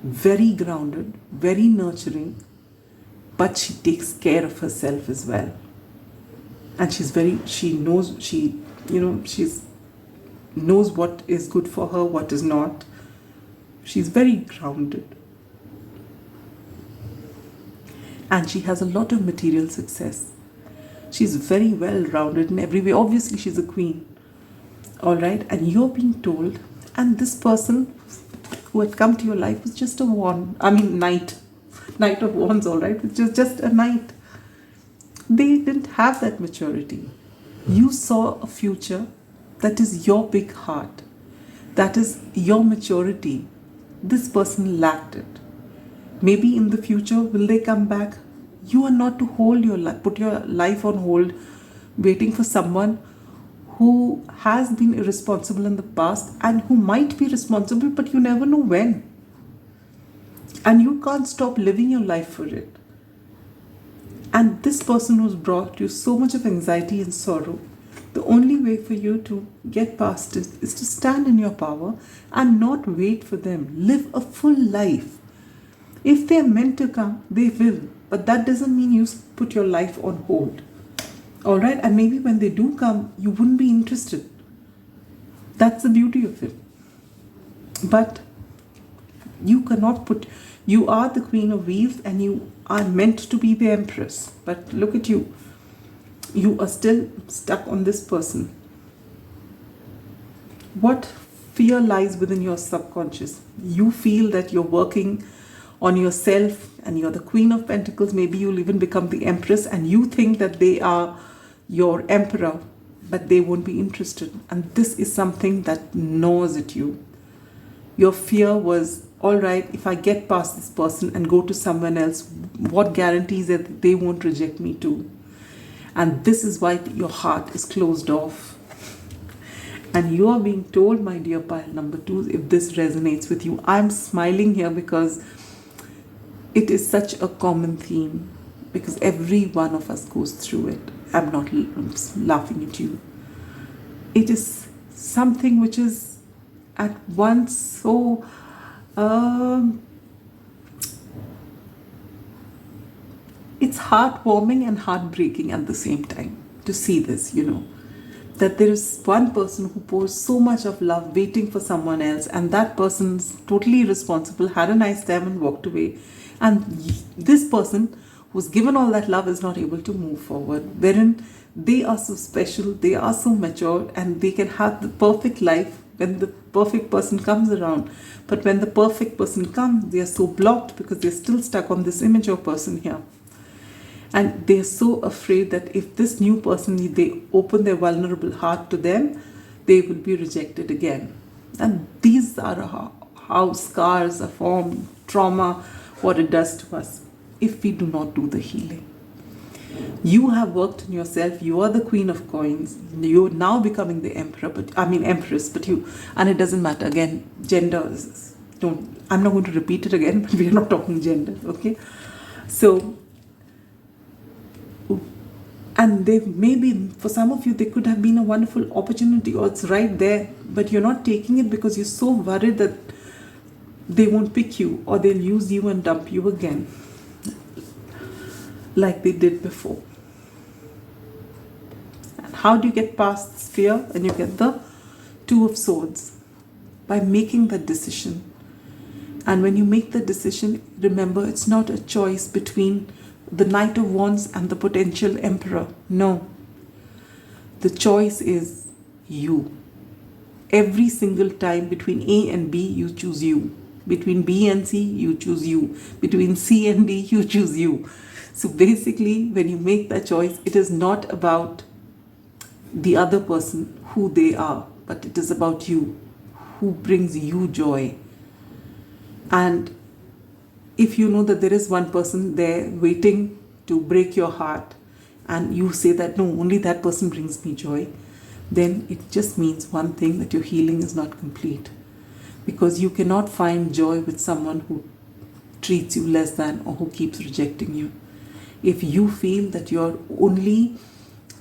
very grounded, very nurturing, but she takes care of herself as well. And she knows what is good for her, what is not. She's very grounded. And she has a lot of material success. She's very well rounded in every way. Obviously, she's a queen. All right. And you're being told, and this person who had come to your life was just a knight. Knight of Wands, all right, which is just a knight. They didn't have that maturity. You saw a future that is your big heart. That is your maturity. This person lacked it. Maybe in the future, will they come back? You are not to put your life on hold, waiting for someone who has been irresponsible in the past and who might be responsible, but you never know when. And you can't stop living your life for it. And this person who's brought you so much of anxiety and sorrow, the only way for you to get past it is to stand in your power and not wait for them. Live a full life. If they're meant to come, they will. But that doesn't mean you put your life on hold. All right? And maybe when they do come, you wouldn't be interested. That's the beauty of it. But you are the Queen of Wheels and you are meant to be the Empress. But look at you. You are still stuck on this person. What fear lies within your subconscious? You feel that you're working on yourself and you're the Queen of Pentacles. Maybe you'll even become the Empress and you think that they are your Emperor, but they won't be interested. And this is something that gnaws at you. Your fear was, all right, if I get past this person and go to someone else, what guarantees that they won't reject me too? And this is why your heart is closed off. And you are being told, my dear pile number 2, if this resonates with you. I'm smiling here because it is such a common theme, because every one of us goes through it. I'm not laughing at you. It is something which is at once so it's heartwarming and heartbreaking at the same time to see this, that there is one person who pours so much of love waiting for someone else, and that person's totally irresponsible, had a nice time and walked away. And this person who's given all that love is not able to move forward, wherein they are so special, they are so mature, and they can have the perfect life when the perfect person comes around. But when the perfect person comes, they are so blocked because they're still stuck on this image of person here. And they're so afraid that if this new person, they open their vulnerable heart to them, they will be rejected again. And these are how scars are formed, trauma, what it does to us if we do not do the healing. You have worked on yourself. You are the Queen of Coins. You're now becoming the Empress, and it doesn't matter. Again, gender is I'm not going to repeat it again, but we are not talking gender, okay? So, and they maybe, for some of you, there could have been a wonderful opportunity, or it's right there, but you're not taking it because you're so worried that they won't pick you, or they'll use you and dump you again, like they did before. And how do you get past this fear? And you get the Two of Swords, by making that decision. And when you make the decision, remember, it's not a choice between the Knight of Wands and the potential Emperor. No. The choice is you. Every single time between A and B, you choose you. Between B and C, you choose you. Between C and D, you choose you. So basically, when you make that choice, it is not about the other person, who they are, but it is about you, who brings you joy. And if you know that there is one person there waiting to break your heart, and you say that, no, only that person brings me joy, then it just means one thing, that your healing is not complete. Because you cannot find joy with someone who treats you less than, or who keeps rejecting you. If you feel that you're only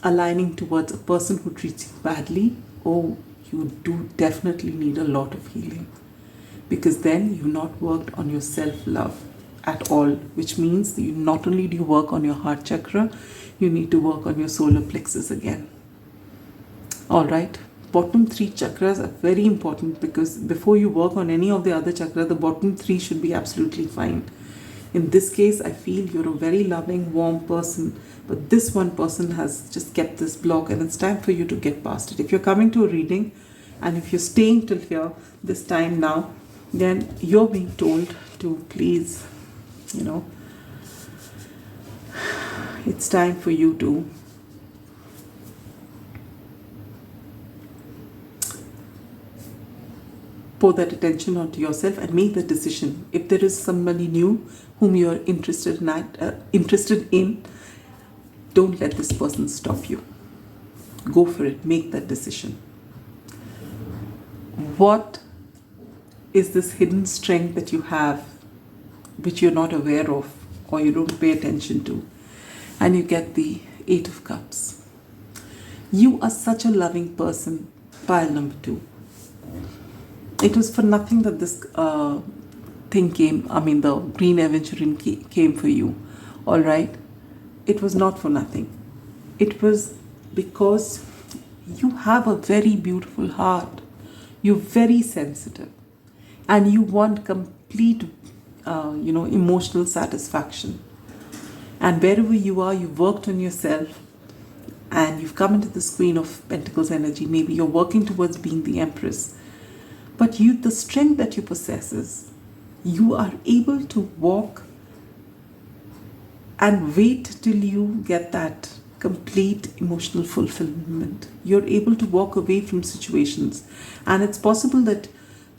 aligning towards a person who treats you badly, oh, you do definitely need a lot of healing. Because then you've not worked on your self-love at all, which means that you not only do you work on your heart chakra, you need to work on your solar plexus again. All right, bottom 3 chakras are very important, because before you work on any of the other chakras, the bottom 3 should be absolutely fine. In this case, I feel you're a very loving, warm person, but this one person has just kept this block, and it's time for you to get past it. If you're coming to a reading, and if you're staying till here, this time now, then you're being told to please, it's time for you to pour that attention onto yourself and make the decision. If there is somebody new whom you're interested in, don't let this person stop you. Go for it. Make that decision. What is this hidden strength that you have, which you're not aware of, or you don't pay attention to? And you get the 8 of Cups. You are such a loving person. Pile number 2. It was for nothing that this thing came, the green aventurine came for you. All right? It was not for nothing. It was because you have a very beautiful heart. You're very sensitive. And you want complete, emotional satisfaction. And wherever you are, you've worked on yourself, and you've come into this Queen of Pentacles energy. Maybe you're working towards being the Empress. But the strength that you possess, you are able to walk and wait till you get that complete emotional fulfillment. You're able to walk away from situations. And it's possible that,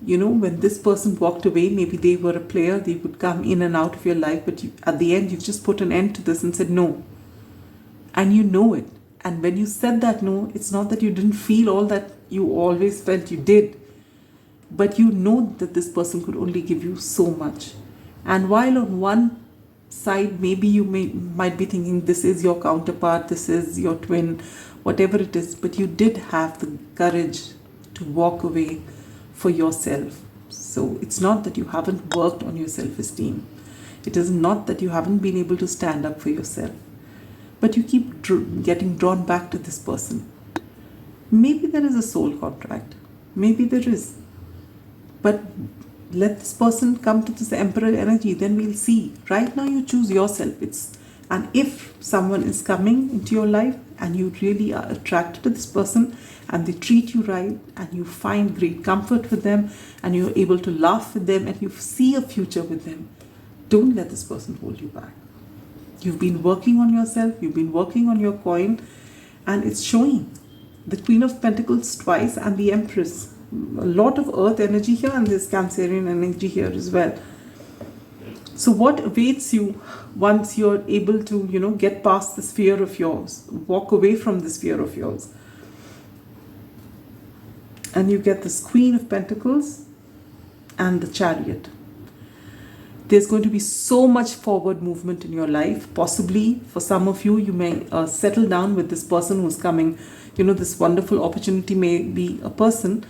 when this person walked away, maybe they were a player, they would come in and out of your life, but at the end, you've just put an end to this and said no. And you know it. And when you said that no, it's not that you didn't feel all that you always felt you did. But you know that this person could only give you so much. And while on one side, maybe you might be thinking this is your counterpart, this is your twin, whatever it is, but you did have the courage to walk away for yourself. So it's not that you haven't worked on your self-esteem. It is not that you haven't been able to stand up for yourself. But you keep getting drawn back to this person. Maybe there is a soul contract. Maybe there is. But let this person come to this Emperor energy, then we'll see. Right now you choose yourself. And if someone is coming into your life and you really are attracted to this person and they treat you right and you find great comfort with them and you're able to laugh with them and you see a future with them, don't let this person hold you back. You've been working on yourself, you've been working on your coin, and it's showing. The Queen of Pentacles twice and the Empress. A lot of earth energy here, and there's Cancerian energy here as well. So what awaits you once you're able to, get past this fear of yours, walk away from this fear of yours? And you get this Queen of Pentacles and the Chariot. There's going to be so much forward movement in your life. Possibly for some of you, you may settle down with this person who's coming. This wonderful opportunity may be a person,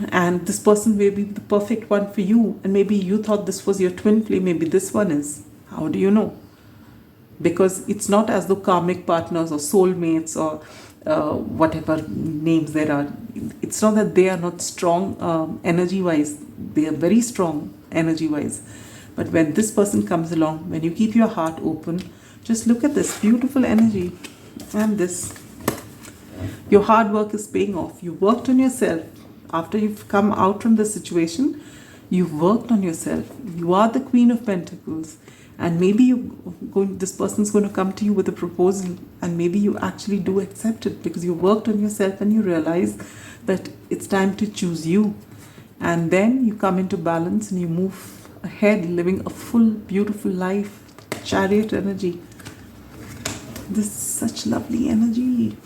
and this person may be the perfect one for you. And maybe you thought this was your twin flame. Maybe this one is. How do you know? Because it's not as though karmic partners or soulmates or whatever names there are. It's not that they are not strong energy-wise. They are very strong energy-wise. But when this person comes along, when you keep your heart open, just look at this beautiful energy and this. Your hard work is paying off. You worked on yourself. After you've come out from the situation, you've worked on yourself. You are the Queen of Pentacles. And maybe this person's going to come to you with a proposal, and maybe you actually do accept it because you worked on yourself and you realize that it's time to choose you. And then you come into balance and you move ahead, living a full, beautiful life. Chariot energy. This is such lovely energy.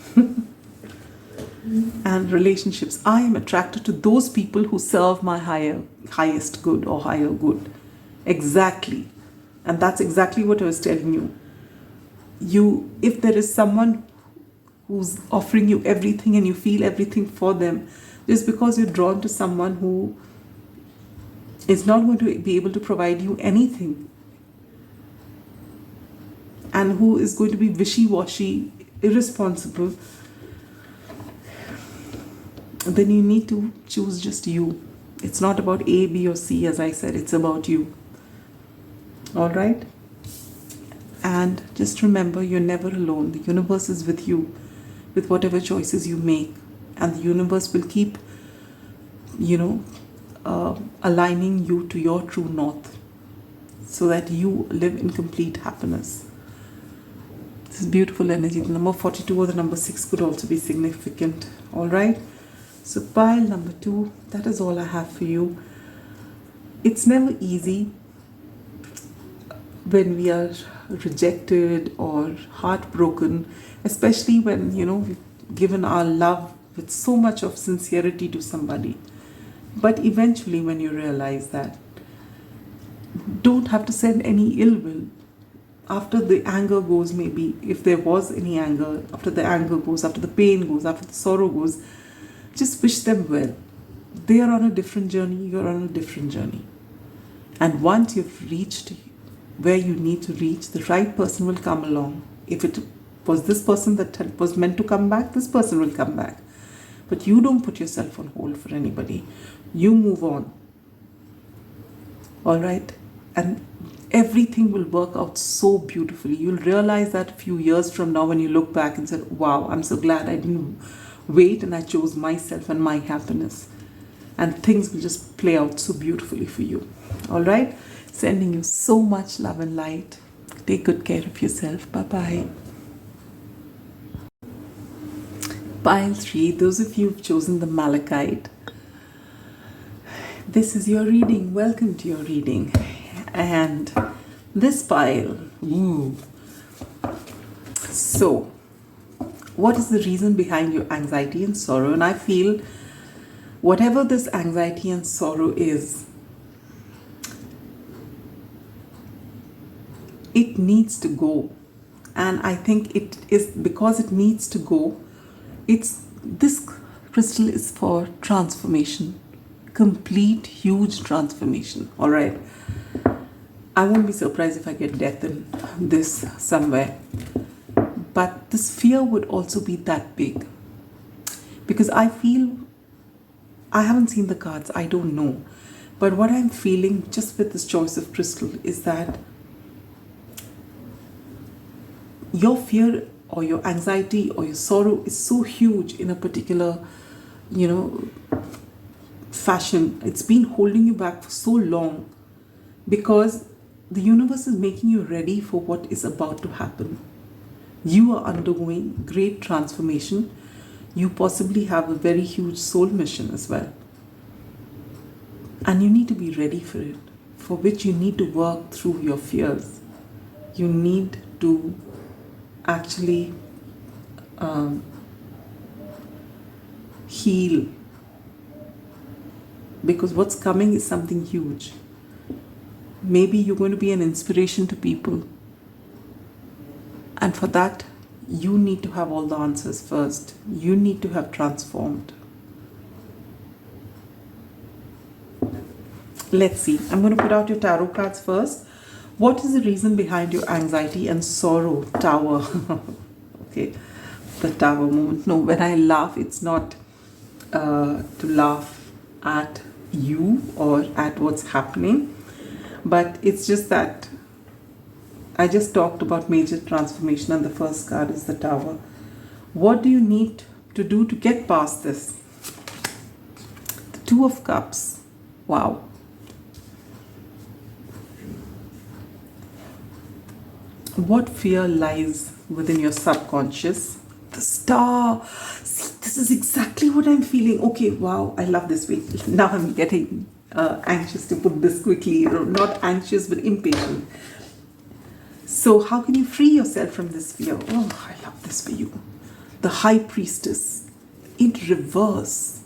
And relationships. I am attracted to those people who serve my highest good or higher good. Exactly. And that's exactly what I was telling you. If there is someone who's offering you everything and you feel everything for them, just because you're drawn to someone who is not going to be able to provide you anything and who is going to be wishy-washy, irresponsible, then you need to choose just you. It's not about A, B, or C, as I said. It's about you. All right? And just remember, you're never alone. The universe is with you, with whatever choices you make. And the universe will keep, aligning you to your true north so that you live in complete happiness. This is beautiful energy. The number 42 or the number 6 could also be significant. All right? So pile number 2, that is all I have for you. It's never easy when we are rejected or heartbroken, especially when, we've given our love with so much of sincerity to somebody. But eventually when you realize that, don't have to send any ill will. After the anger goes, maybe, if there was any anger, after the anger goes, after the pain goes, after the sorrow goes, just wish them well. They are on a different journey, you're on a different journey. And once you've reached where you need to reach, the right person will come along. If it was this person that was meant to come back, this person will come back. But you don't put yourself on hold for anybody. You move on. All right? And everything will work out so beautifully. You'll realize that a few years from now when you look back and say, wow, I'm so glad I didn't wait and I chose myself and my happiness. And things will just play out so beautifully for you. All right? Sending you so much love and light. Take good care of yourself. Bye-bye. Pile 3, those of you who've chosen the Malachite, this is your reading. Welcome to your reading. And this pile, So, what is the reason behind your anxiety and sorrow? And I feel whatever this anxiety and sorrow is, it needs to go. And I think it is because it needs to go. This crystal is for transformation, complete, huge transformation. All right. I won't be surprised if I get death in this somewhere. But this fear would also be that big. Because I feel, I haven't seen the cards, I don't know. But what I'm feeling just with this choice of crystal is that your fear or your anxiety or your sorrow is so huge in a particular, fashion. It's been holding you back for so long because the universe is making you ready for what is about to happen. You are undergoing great transformation. You possibly have a very huge soul mission as well. And you need to be ready for it, for which you need to work through your fears. You need to actually heal because what's coming is something huge. Maybe you're going to be an inspiration to people. And for that, you need to have all the answers first. You need to have transformed. Let's see. I'm going to put out your tarot cards first. What is the reason behind your anxiety and sorrow? Tower. Okay. The tower moment. No, when I laugh, it's not to laugh at you or at what's happening. But it's just that I just talked about major transformation, and the first card is the Tower. What do you need to do to get past this? The Two of Cups. Wow. What fear lies within your subconscious? The Star. See, this is exactly what I'm feeling. Okay, wow, I love this way. Now I'm getting anxious to put this quickly. Not anxious, but impatient. So how can you free yourself from this fear? Oh, I love this for you. The High Priestess in reverse.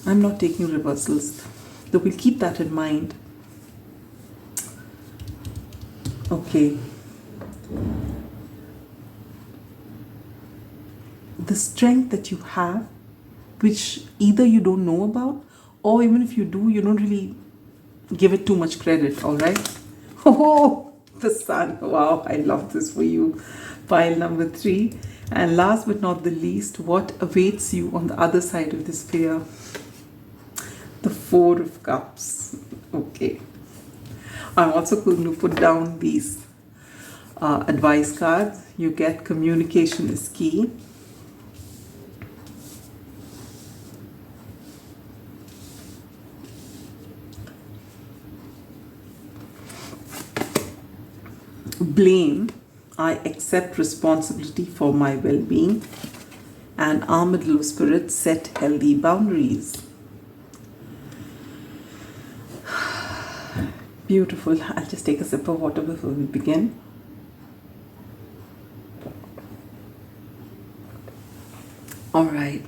I'm not taking reversals, though we'll keep that in mind. Okay. The strength that you have, which either you don't know about, or even if you do, you don't really give it too much credit, all right? Oh, the Sun. Wow, I love this for you. Pile number 3. And last but not the least, what awaits you on the other side of this fear? The Four of Cups. Okay. I'm also going to put down these advice cards. You get communication is key. Blame, I accept responsibility for my well-being. And Armadillo Spirit, set healthy boundaries. Beautiful. I'll just take a sip of water before we begin. All right.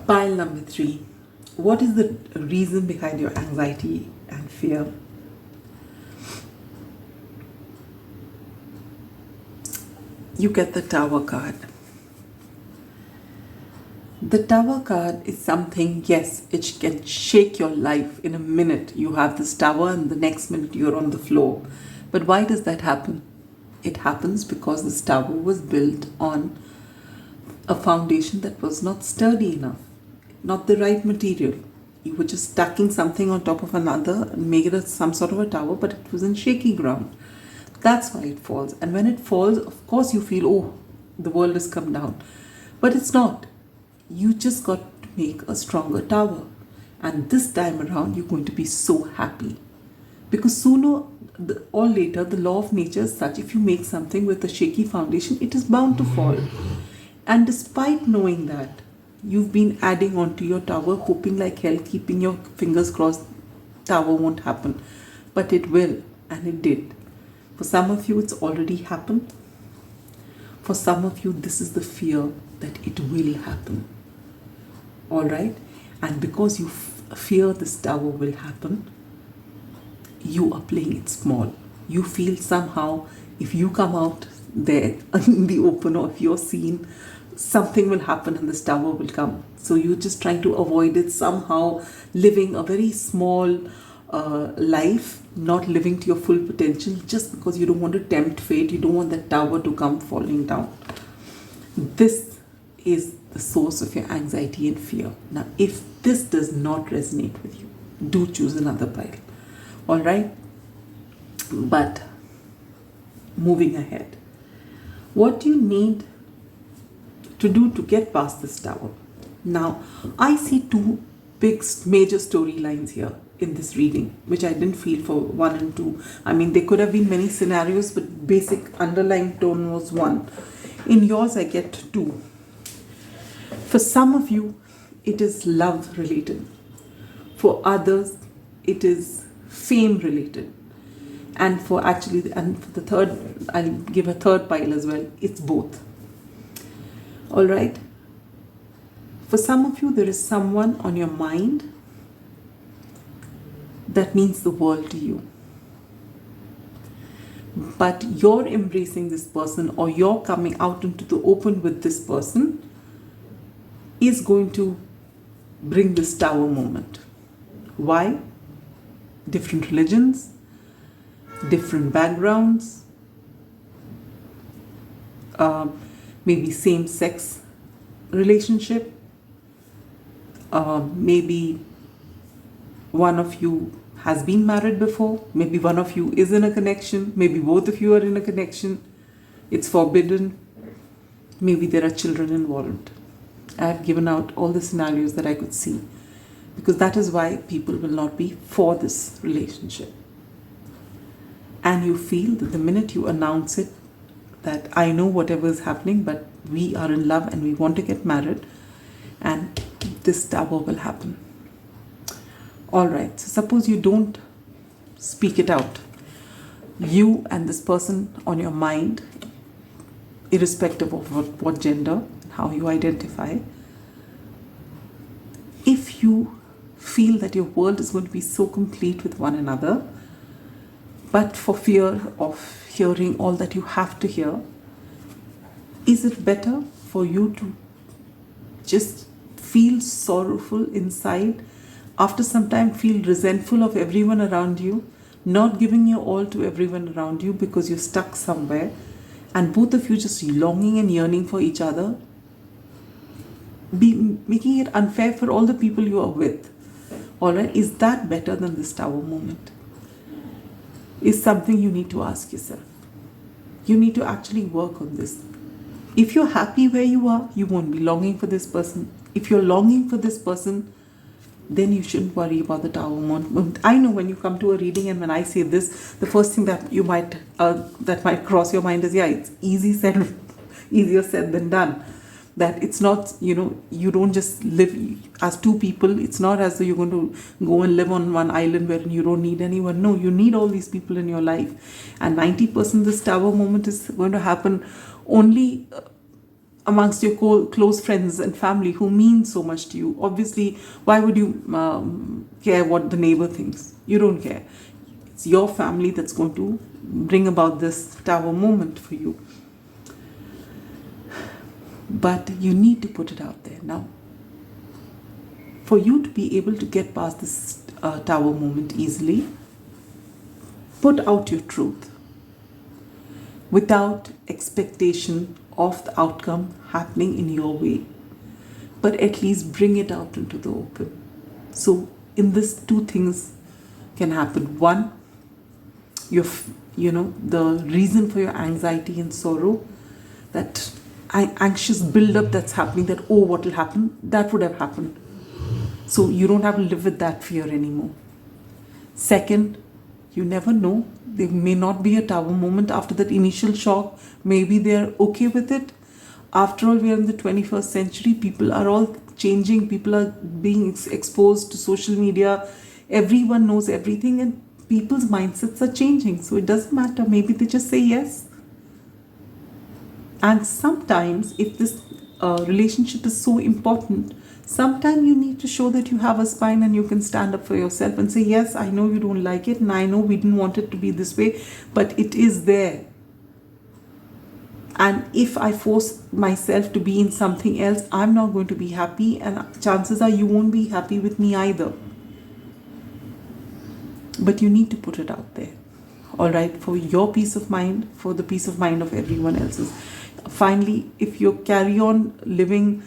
Pile number 3. What is the reason behind your anxiety and fear? You get the Tower card. The Tower card is something, yes, it can shake your life in a minute. You have this tower and the next minute you're on the floor. But why does that happen? It happens because this tower was built on a foundation that was not sturdy enough, not the right material. You were just stacking something on top of another and make it some sort of a tower, but it was in shaky ground. That's why it falls. And when it falls, of course you feel, oh, the world has come down. But it's not. You just got to make a stronger tower. And this time around, you're going to be so happy. Because sooner or later, the law of nature is such, if you make something with a shaky foundation, it is bound to fall. And despite knowing that, you've been adding on to your tower, hoping like hell, keeping your fingers crossed, tower won't happen. But it will, and it did. For some of you, it's already happened. For some of you, this is the fear that it will happen. All right? And because you fear this tower will happen, you are playing it small. You feel somehow if you come out there in the open, or if you're seen, something will happen and this tower will come. So you're just trying to avoid it, somehow living a very small life, not living to your full potential, just because you don't want to tempt fate, you don't want that tower to come falling down. This is the source of your anxiety and fear. Now, if this does not resonate with you, do choose another pile. All right? But moving ahead, what do you need to do to get past this tower? Now, I see two big major storylines here in this reading, which I didn't feel for 1 and 2. I mean, there could have been many scenarios, but basic underlying tone was 1. In yours, I get 2. For some of you, it is love related. For others, it is fame related. And for the third, I'll give a third pile as well. It's both. All right. For some of you, there is someone on your mind that means the world to you. But you're embracing this person, or you're coming out into the open with this person, is going to bring this tower moment. Why? Different religions, different backgrounds, maybe same-sex relationship, maybe one of you has been married before, maybe one of you is in a connection, maybe both of you are in a connection, it's forbidden, maybe there are children involved. I have given out all the scenarios that I could see, because that is why people will not be for this relationship. And you feel that the minute you announce it, that I know whatever is happening, but we are in love and we want to get married, and this tower will happen. All right, so suppose you don't speak it out. You and this person on your mind, irrespective of what gender, how you identify, if you feel that your world is going to be so complete with one another, but for fear of hearing all that you have to hear, is it better for you to just feel sorrowful inside, after some time feel resentful of everyone around you, not giving your all to everyone around you because you're stuck somewhere, and both of you just longing and yearning for each other, making it unfair for all the people you are with? Alright, is that better than this tower moment? Is something you need to ask yourself. You need to actually work on this. If you're happy where you are, you won't be longing for this person. If you're longing for this person, then you shouldn't worry about the tower moment. I know when you come to a reading and when I say this, the first thing that you might that might cross your mind is, yeah, it's easier said than done. That it's not, you don't just live as two people. It's not as though you're going to go and live on one island where you don't need anyone. No, you need all these people in your life. And 90% this tower moment is going to happen only amongst your close friends and family who mean so much to you. Obviously, why would you care what the neighbor thinks? You don't care. It's your family that's going to bring about this tower moment for you. But you need to put it out there. Now, for you to be able to get past this tower moment easily, put out your truth without expectation of the outcome happening in your way, but at least bring it out into the open. So in this, two things can happen. One, the reason for your anxiety and sorrow, that anxious build-up that's happening, that, oh, what will happen? That would have happened. So you don't have to live with that fear anymore. Second, you never know. There may not be a tower moment after that initial shock. Maybe they're okay with it. After all, we are in the 21st century. People are all changing. People are being exposed to social media. Everyone knows everything, and people's mindsets are changing. So it doesn't matter. Maybe they just say yes. And sometimes, if this relationship is so important, sometimes you need to show that you have a spine and you can stand up for yourself and say, yes, I know you don't like it, and I know we didn't want it to be this way, but it is there. And if I force myself to be in something else, I'm not going to be happy, and chances are you won't be happy with me either. But you need to put it out there. All right, for your peace of mind, for the peace of mind of everyone else's. Finally, if you carry on living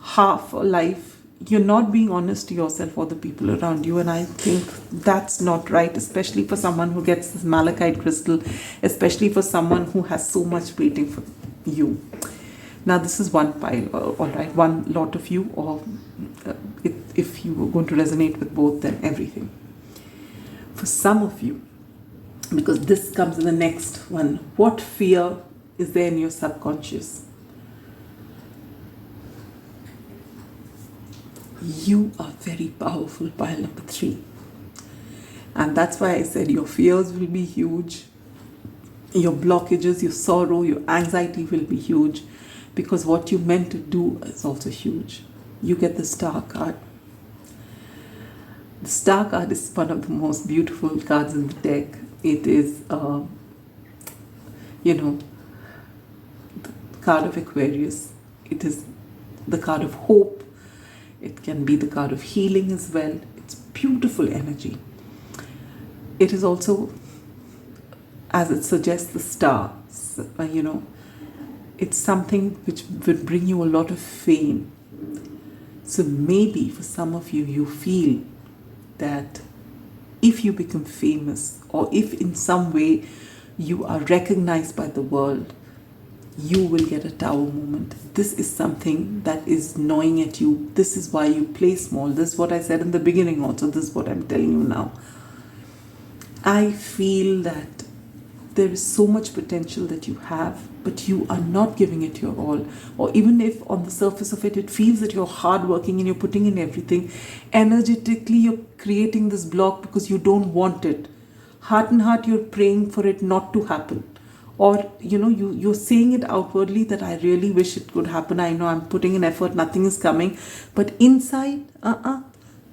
half a life, you're not being honest to yourself or the people around you, and I think that's not right, especially for someone who gets this malachite crystal, especially for someone who has so much waiting for you. Now, this is one pile, all right, one lot of you, or if you are going to resonate with both, then everything. For some of you, because this comes in the next one, what fear is there in your subconscious? You are very powerful, pile number 3. And that's why I said your fears will be huge. Your blockages, your sorrow, your anxiety will be huge, because what you meant to do is also huge. you get the Star card. The Star card is one of the most beautiful cards in the deck. It is, the card of Aquarius. It is the card of hope. It can be the card of healing as well. It's beautiful energy. It is also, as it suggests, the star. It's something which will bring you a lot of fame. So maybe for some of you, you feel that if you become famous, or if in some way you are recognized by the world, you will get a tower moment. This is something that is gnawing at you. This is why you play small. This is what I said in the beginning also. This is what I'm telling you now. I feel that there is so much potential that you have, but you are not giving it your all. Or even if on the surface of it, it feels that you're hardworking and you're putting in everything, energetically you're creating this block because you don't want it. Heart and heart, you're praying for it not to happen. Or, you're saying it outwardly that I really wish it could happen. I know I'm putting in effort, nothing is coming. But inside,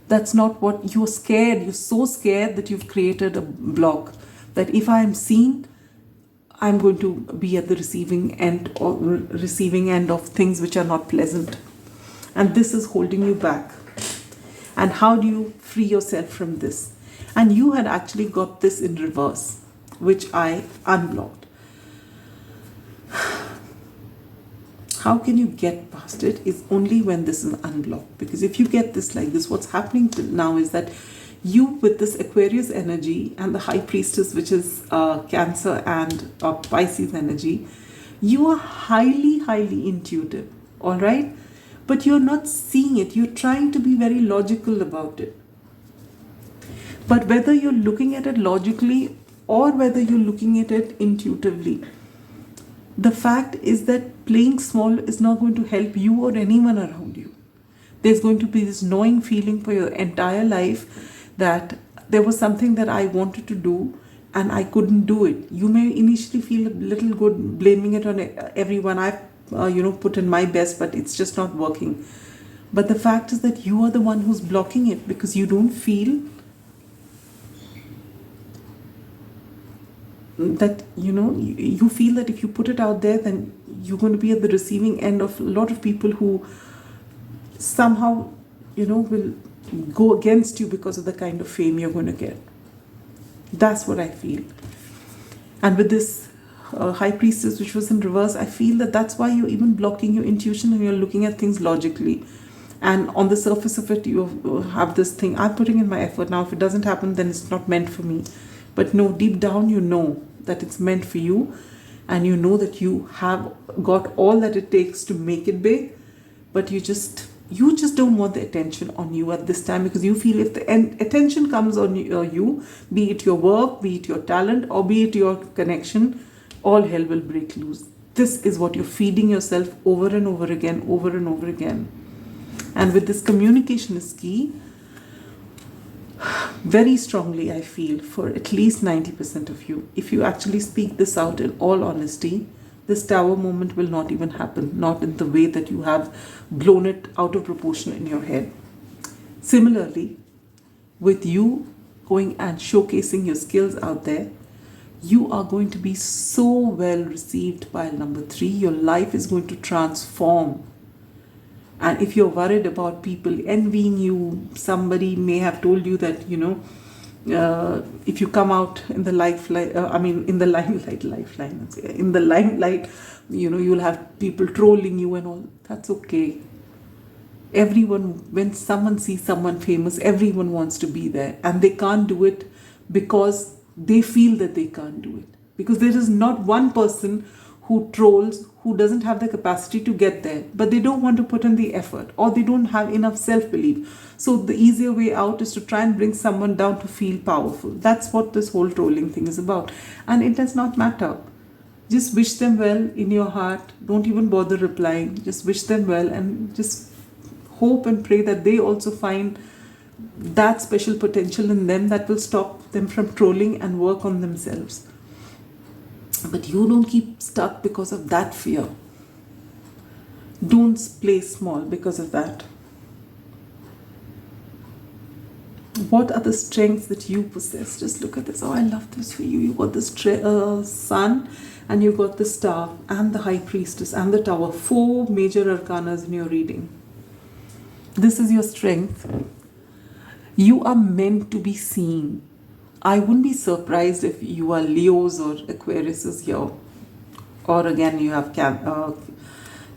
that's not what you're scared. You're so scared that you've created a block. That if I am seen, I'm going to be at the receiving end of things which are not pleasant. And this is holding you back. And how do you free yourself from this? And you had actually got this in reverse, which I unblocked. How can you get past it is only when this is unblocked. Because if you get this like this, what's happening now is that you, with this Aquarius energy and the High Priestess, which is Cancer and Pisces energy, you are highly, highly intuitive, all right? But you're not seeing it. You're trying to be very logical about it. But whether you're looking at it logically or whether you're looking at it intuitively, the fact is that playing small is not going to help you or anyone around you. There's going to be this gnawing feeling for your entire life that there was something that I wanted to do and I couldn't do it. You may initially feel a little good blaming it on everyone. I've put in my best, but it's just not working. But the fact is that you are the one who's blocking it because you don't feel that, you feel that if you put it out there, then you're going to be at the receiving end of a lot of people who somehow, will go against you because of the kind of fame you're going to get. That's what I feel. And with this High Priestess, which was in reverse, I feel that that's why you're even blocking your intuition and you're looking at things logically. And on the surface of it, you have this thing, I'm putting in my effort. Now, if it doesn't happen, then it's not meant for me. But no, deep down, you know that it's meant for you. And you know that you have got all that it takes to make it big. But you just don't want the attention on you at this time, because you feel if the attention comes on you, be it your work, be it your talent, or be it your connection, all hell will break loose. This is what you're feeding yourself over and over again, over and over again. And with this, communication is key. Very strongly, I feel, for at least 90% of you, if you actually speak this out in all honesty, this tower moment will not even happen, not in the way that you have blown it out of proportion in your head. Similarly, with you going and showcasing your skills out there, you are going to be so well received by number 3. Your life is going to transform. And if you're worried about people envying you, somebody may have told you that, if you come out in the limelight, you'll have people trolling you and all. That's okay. Everyone, when someone sees someone famous, everyone wants to be there, and they can't do it because they feel that they can't do it. Because there is not one person who trolls who doesn't have the capacity to get there, but they don't want to put in the effort, or they don't have enough self-belief. So the easier way out is to try and bring someone down to feel powerful. That's what this whole trolling thing is about. And it does not matter. Just wish them well in your heart. Don't even bother replying. Just wish them well and just hope and pray that they also find that special potential in them that will stop them from trolling and work on themselves. But you don't keep stuck because of that fear. Don't play small because of that. What are the strengths that you possess? Just look at this. Oh, I love this for you. You got this sun, and you got the star, and the high priestess, and the tower. 4 major arcanas in your reading. This is your strength. You are meant to be seen. I wouldn't be surprised if you are Leos or Aquariuses here. Or again, you have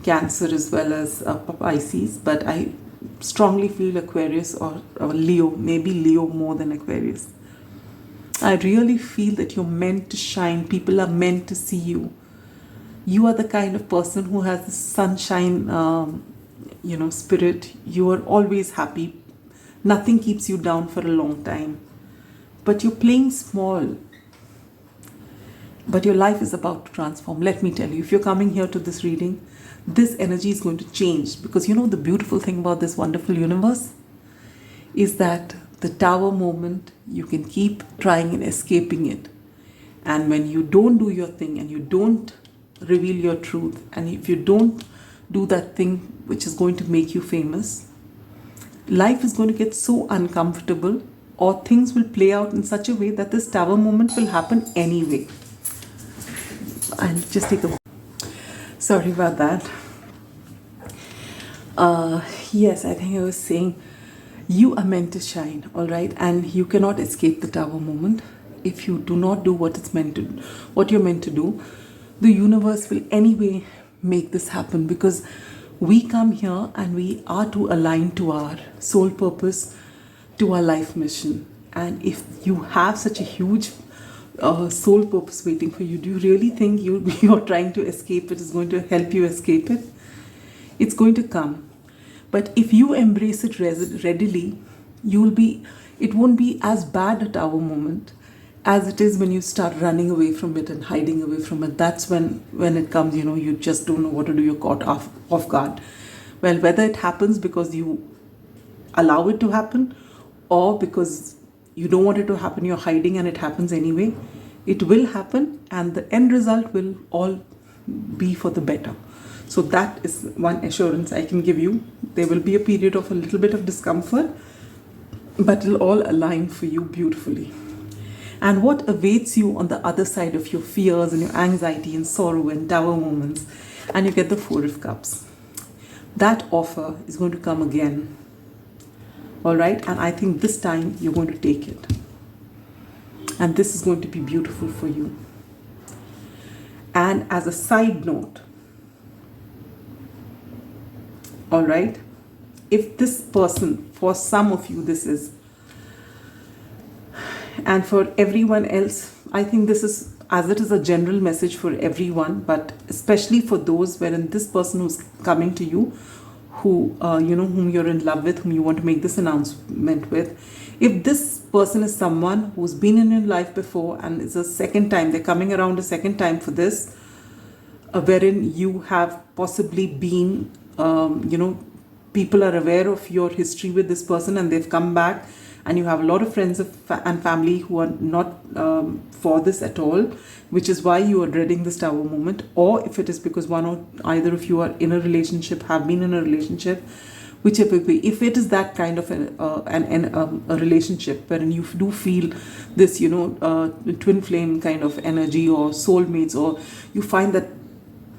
Cancer as well as Pisces. But I strongly feel Aquarius or Leo. Maybe Leo more than Aquarius. I really feel that you're meant to shine. People are meant to see you. You are the kind of person who has the sunshine, spirit. You are always happy. Nothing keeps you down for a long time. But you're playing small. But your life is about to transform. Let me tell you, if you're coming here to this reading, this energy is going to change. Because you know the beautiful thing about this wonderful universe is that the tower moment, you can keep trying and escaping it. And when you don't do your thing and you don't reveal your truth, and if you don't do that thing which is going to make you famous, life is going to get so uncomfortable, or things will play out in such a way that this tower moment will happen anyway. I'll just take a... Sorry about that. Yes, I think I was saying, you are meant to shine, all right? And you cannot escape the tower moment. If you do not do what you're meant to do, the universe will anyway make this happen, because we come here and we are to align to our soul purpose, to our life mission. And if you have such a huge soul purpose waiting for you, do you really think you're trying to escape it is going to help you escape it? It's going to come. But if you embrace it readily, it won't be as bad a tower moment as it is when you start running away from it and hiding away from it. That's when it comes, you just don't know what to do, you're caught off guard. Well, whether it happens because you allow it to happen, or because you don't want it to happen, you're hiding and it happens anyway, it will happen, and the end result will all be for the better. So that is one assurance I can give you. There will be a period of a little bit of discomfort, but it'll all align for you beautifully. And what awaits you on the other side of your fears and your anxiety and sorrow and tower moments, and you get the 4 of Cups. That offer is going to come again. All right? And I think this time you're going to take it. And this is going to be beautiful for you. And as a side note, all right, if this person, for some of you this is, and for everyone else, I think this is, as it is a general message for everyone, but especially for those wherein this person who's coming to you, who whom you're in love with, whom you want to make this announcement with, if this person is someone who's been in your life before and it's a second time, they're coming around a second time for this, wherein you have possibly been, people are aware of your history with this person and they've come back, and you have a lot of friends and family who are not for this at all, which is why you are dreading this tower moment. Or if it is because one or either of you are in a relationship, have been in a relationship, whichever way, if it is that kind of a relationship wherein you do feel this, twin flame kind of energy, or soulmates, or you find that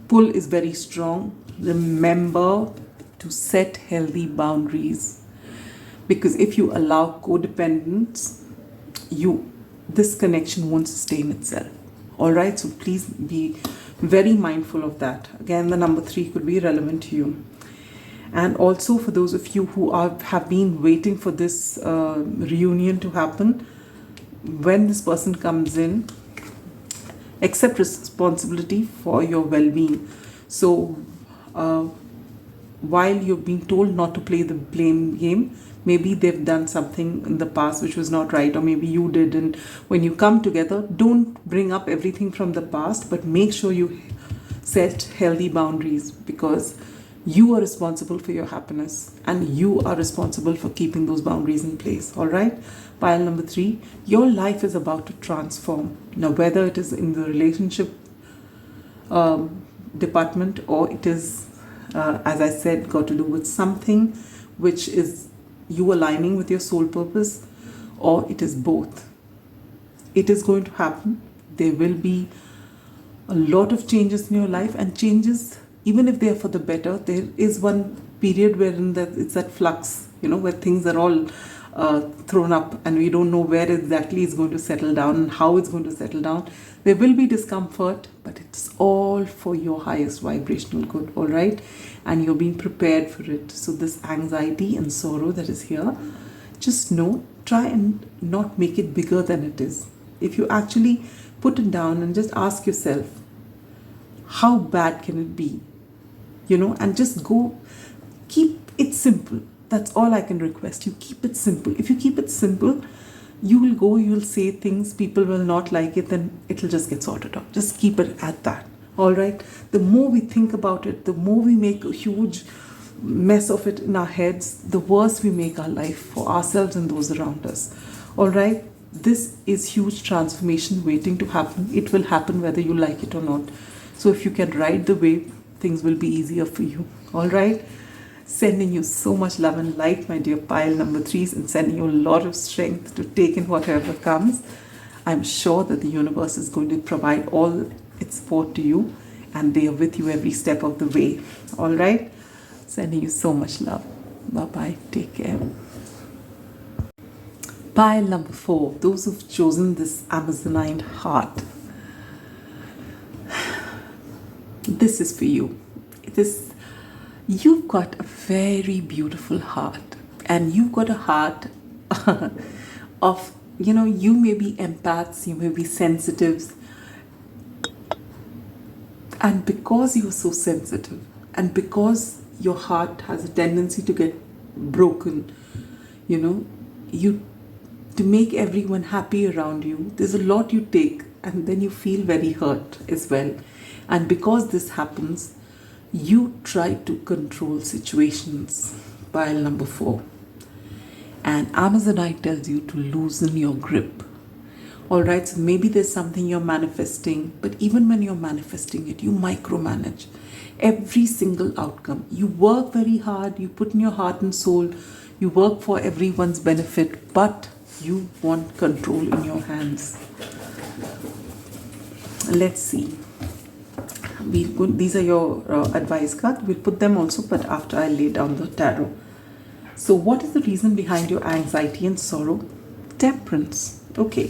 pull is very strong, remember to set healthy boundaries. Because if you allow codependence, this connection won't sustain itself. All right, so please be very mindful of that. Again, the number 3 could be relevant to you. And also for those of you who have been waiting for this reunion to happen, when this person comes in, accept responsibility for your well-being. So while you've been told not to play the blame game, maybe they've done something in the past which was not right, or maybe you did. And when you come together, don't bring up everything from the past, but make sure you set healthy boundaries, because you are responsible for your happiness and you are responsible for keeping those boundaries in place. All right? Pile number 3, your life is about to transform. Now, whether it is in the relationship department, or it is, as I said, got to do with something which is you aligning with your soul purpose, or it is both. It is going to happen. There will be a lot of changes in your life, and changes, even if they are for the better, there is one period wherein that it's that flux, where things are all thrown up and we don't know where exactly it's going to settle down and how it's going to settle down. There will be discomfort, but it's all for your highest vibrational good, all right? And you're being prepared for it. So this anxiety and sorrow that is here, just know, try and not make it bigger than it is. If you actually put it down and just ask yourself, how bad can it be? And just go, keep it simple. That's all I can request. You keep it simple. If you keep it simple, you'll say things, people will not like it, then it'll just get sorted out. Just keep it at that. All right? The more we think about it, the more we make a huge mess of it in our heads, the worse we make our life for ourselves and those around us. All right? This is huge transformation waiting to happen. It will happen whether you like it or not. So if you can ride the wave, things will be easier for you. All right? Sending you so much love and light, my dear pile number 3s, and sending you a lot of strength to take in whatever comes. I'm sure that the universe is going to provide all its support to you, and they are with you every step of the way. All right? Sending you so much love. Bye-bye. Take care. Pile number 4, those who've chosen this Amazonine heart. This is for you. You've got a very beautiful heart, and you've got a heart of, you may be empaths, you may be sensitives, and because you're so sensitive, and because your heart has a tendency to get broken, to make everyone happy around you, there's a lot you take, and then you feel very hurt as well. And because this happens, you try to control situations. Pile number 4. And Amazonite tells you to loosen your grip. Alright, so maybe there's something you're manifesting, but even when you're manifesting it, you micromanage every single outcome. You work very hard, you put in your heart and soul, you work for everyone's benefit, but you want control in your hands. Let's see. These are your advice cards. We'll put them also, but after I lay down the tarot. So what is the reason behind your anxiety and sorrow? Temperance. Okay.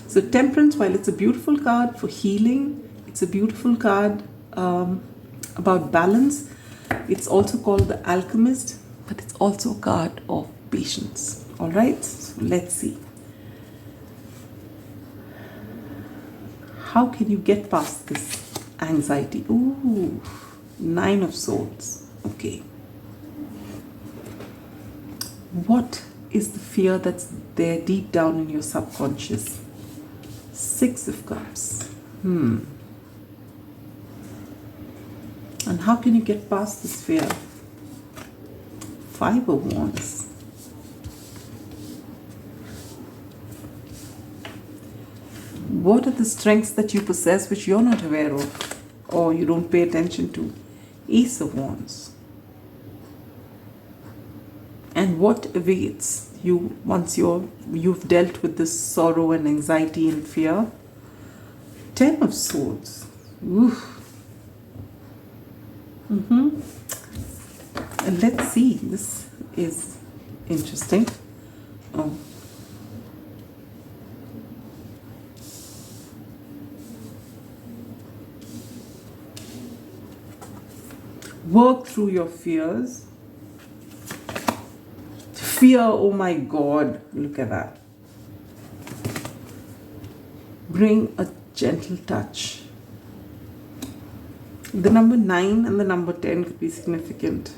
So Temperance, while it's a beautiful card for healing, it's a beautiful card about balance. It's also called the Alchemist, but it's also a card of patience. All right. So let's see. How can you get past this anxiety? Ooh, 9 of Swords. Okay. What is the fear that's there deep down in your subconscious? 6 of Cups. And how can you get past this fear? 5 of Wands. What are the strengths that you possess which you're not aware of or you don't pay attention to? Ace of Wands. And what awaits you once you've dealt with this sorrow and anxiety and fear? 10 of Swords. Oof. And let's see. This is interesting. Oh. Work through your fears. Fear, oh my God, look at that. Bring a gentle touch. The number 9 and the number 10 could be significant.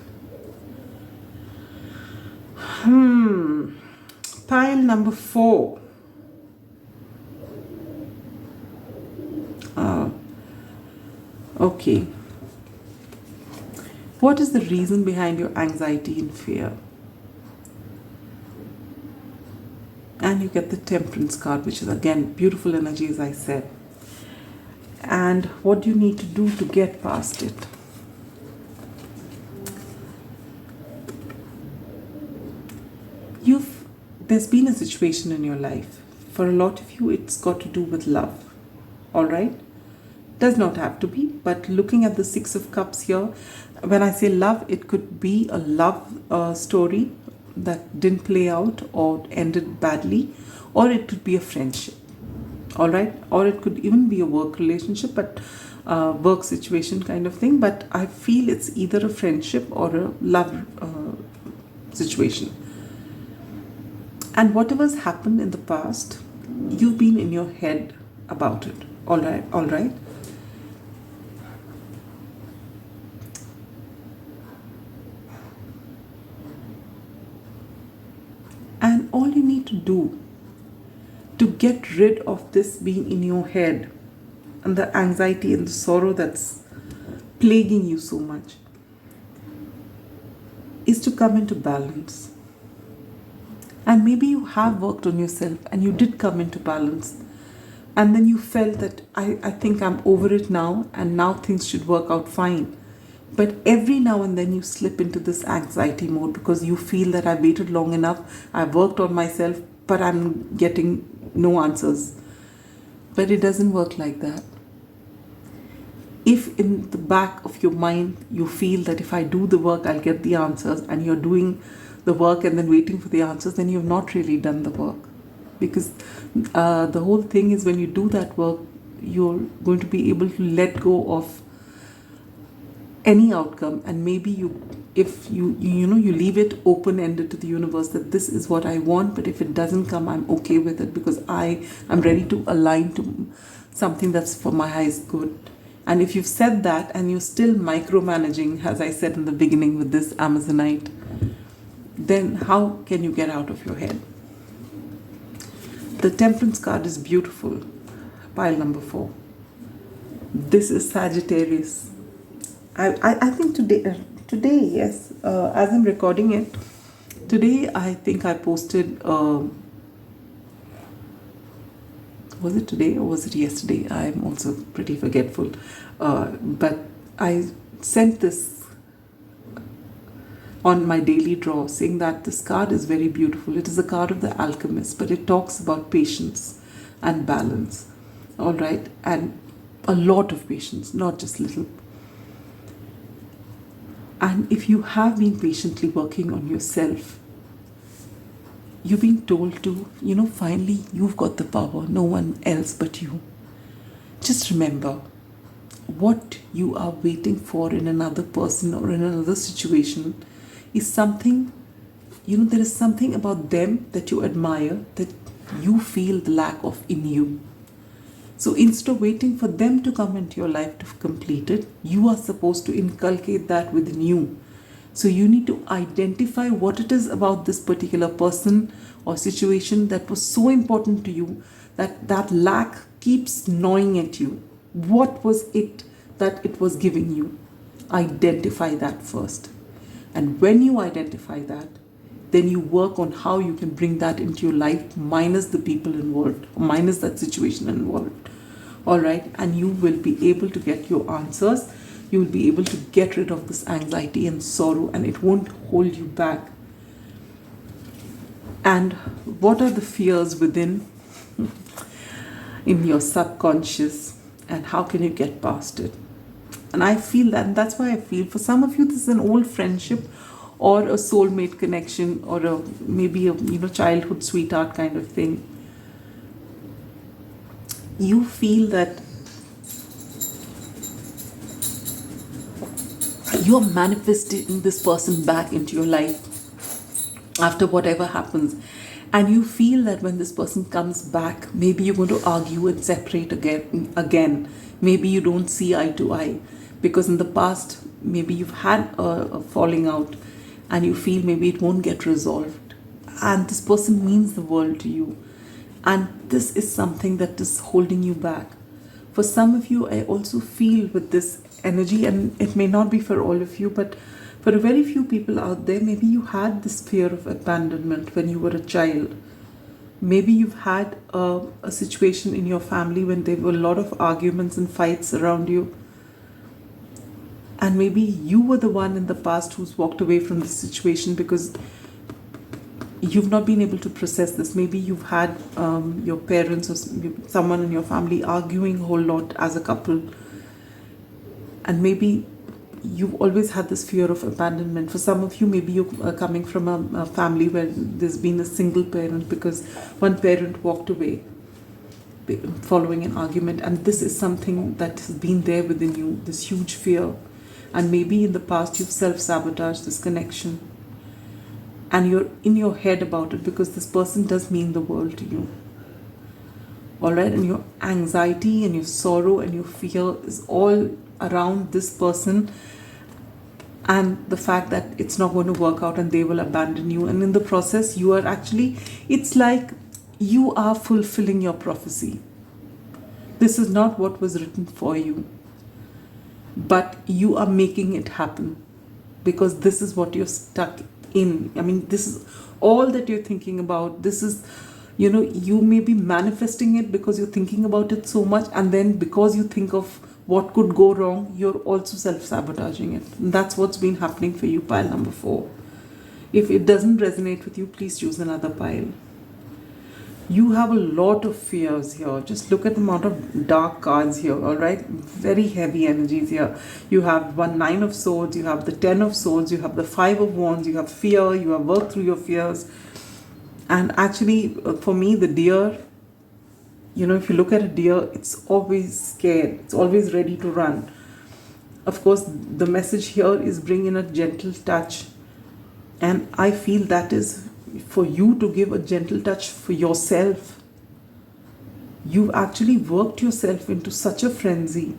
Pile number 4. Okay. What is the reason behind your anxiety and fear? And you get the Temperance card, which is again beautiful energy, as I said. And what do you need to do to get past it? You've there's been a situation in your life. For a lot of you, it's got to do with love. All right? Does not have to be, but looking at the Six of Cups here, when I say love, it could be a love story that didn't play out or ended badly, or it could be a friendship. All right? Or it could even be a work relationship, but work situation kind of thing. But I feel it's either a friendship or a love situation. And whatever's happened in the past, you've been in your head about it. All right? All right? And all you need to do to get rid of this being in your head and the anxiety and the sorrow that's plaguing you so much is to come into balance. And maybe you have worked on yourself and you did come into balance. And then you felt that I think I'm over it now and now things should work out fine. But every now and then you slip into this anxiety mode because you feel that I've waited long enough, I've worked on myself, but I'm getting no answers. But it doesn't work like that. If in the back of your mind you feel that if I do the work, I'll get the answers, and you're doing the work and then waiting for the answers, then you've not really done the work. Because the whole thing is when you do that work, you're going to be able to let go of any outcome, and maybe if you leave it open-ended to the universe that this is what I want, but if it doesn't come, I'm okay with it because I am ready to align to something that's for my highest good. And if you've said that and you're still micromanaging, as I said in the beginning with this Amazonite, then how can you get out of your head? The Temperance card is beautiful. Pile number 4. This is Sagittarius. I think today, yes, as I'm recording it, today I think I posted, was it today or was it yesterday? I'm also pretty forgetful. But I sent this on my daily draw saying that this card is very beautiful. It is a card of the alchemist, but it talks about patience and balance. All right. And a lot of patience, not just little. And if you have been patiently working on yourself, you've been told to, finally you've got the power, no one else but you. Just remember, what you are waiting for in another person or in another situation is something, there is something about them that you admire that you feel the lack of in you. So instead of waiting for them to come into your life to complete it, you are supposed to inculcate that within you. So you need to identify what it is about this particular person or situation that was so important to you that lack keeps gnawing at you. What was it that it was giving you? Identify that first. And when you identify that, then you work on how you can bring that into your life minus the people involved, minus that situation involved. All right, and you will be able to get your answers. You will be able to get rid of this anxiety and sorrow, and it won't hold you back. And what are the fears within in your subconscious, and how can you get past it? And I feel that, and that's why I feel for some of you this is an old friendship or a soulmate connection or maybe a childhood sweetheart kind of thing. You feel that you're manifesting this person back into your life after whatever happens, and you feel that when this person comes back, maybe you're going to argue and separate again. Maybe you don't see eye to eye because in the past maybe you've had a falling out and you feel maybe it won't get resolved, and this person means the world to you, and this is something that is holding you back. For some of you, I also feel with this energy, and it may not be for all of you, but for a very few people out there, maybe you had this fear of abandonment when you were a child. Maybe you've had a situation in your family when there were a lot of arguments and fights around you, and maybe you were the one in the past who's walked away from the situation because you've not been able to process this. Maybe you've had your parents or someone in your family arguing a whole lot as a couple, and maybe you've always had this fear of abandonment. For some of you, maybe you're coming from a family where there's been a single parent because one parent walked away following an argument, and this is something that has been there within you, this huge fear. And maybe in the past you've self-sabotaged this connection, and you're in your head about it because this person does mean the world to you. Alright, and your anxiety and your sorrow and your fear is all around this person, and the fact that it's not going to work out and they will abandon you. And in the process, you are actually, it's like you are fulfilling your prophecy. This is not what was written for you, but you are making it happen because this is what you're stuck in. I mean, this is all that you're thinking about. This is, you may be manifesting it because you're thinking about it so much, and then because you think of what could go wrong, you're also self-sabotaging it. And that's what's been happening for you, pile number 4. If it doesn't resonate with you, please choose another pile. You have a lot of fears here. Just look at the amount of dark cards here, all right? Very heavy energies here. You have 9 of swords, you have the 10 of swords, you have the 5 of wands, you have fear, you have worked through your fears. And actually, for me, the deer, if you look at a deer, it's always scared. It's always ready to run. Of course, the message here is bring in a gentle touch. And I feel that is for you to give a gentle touch for yourself. You've actually worked yourself into such a frenzy.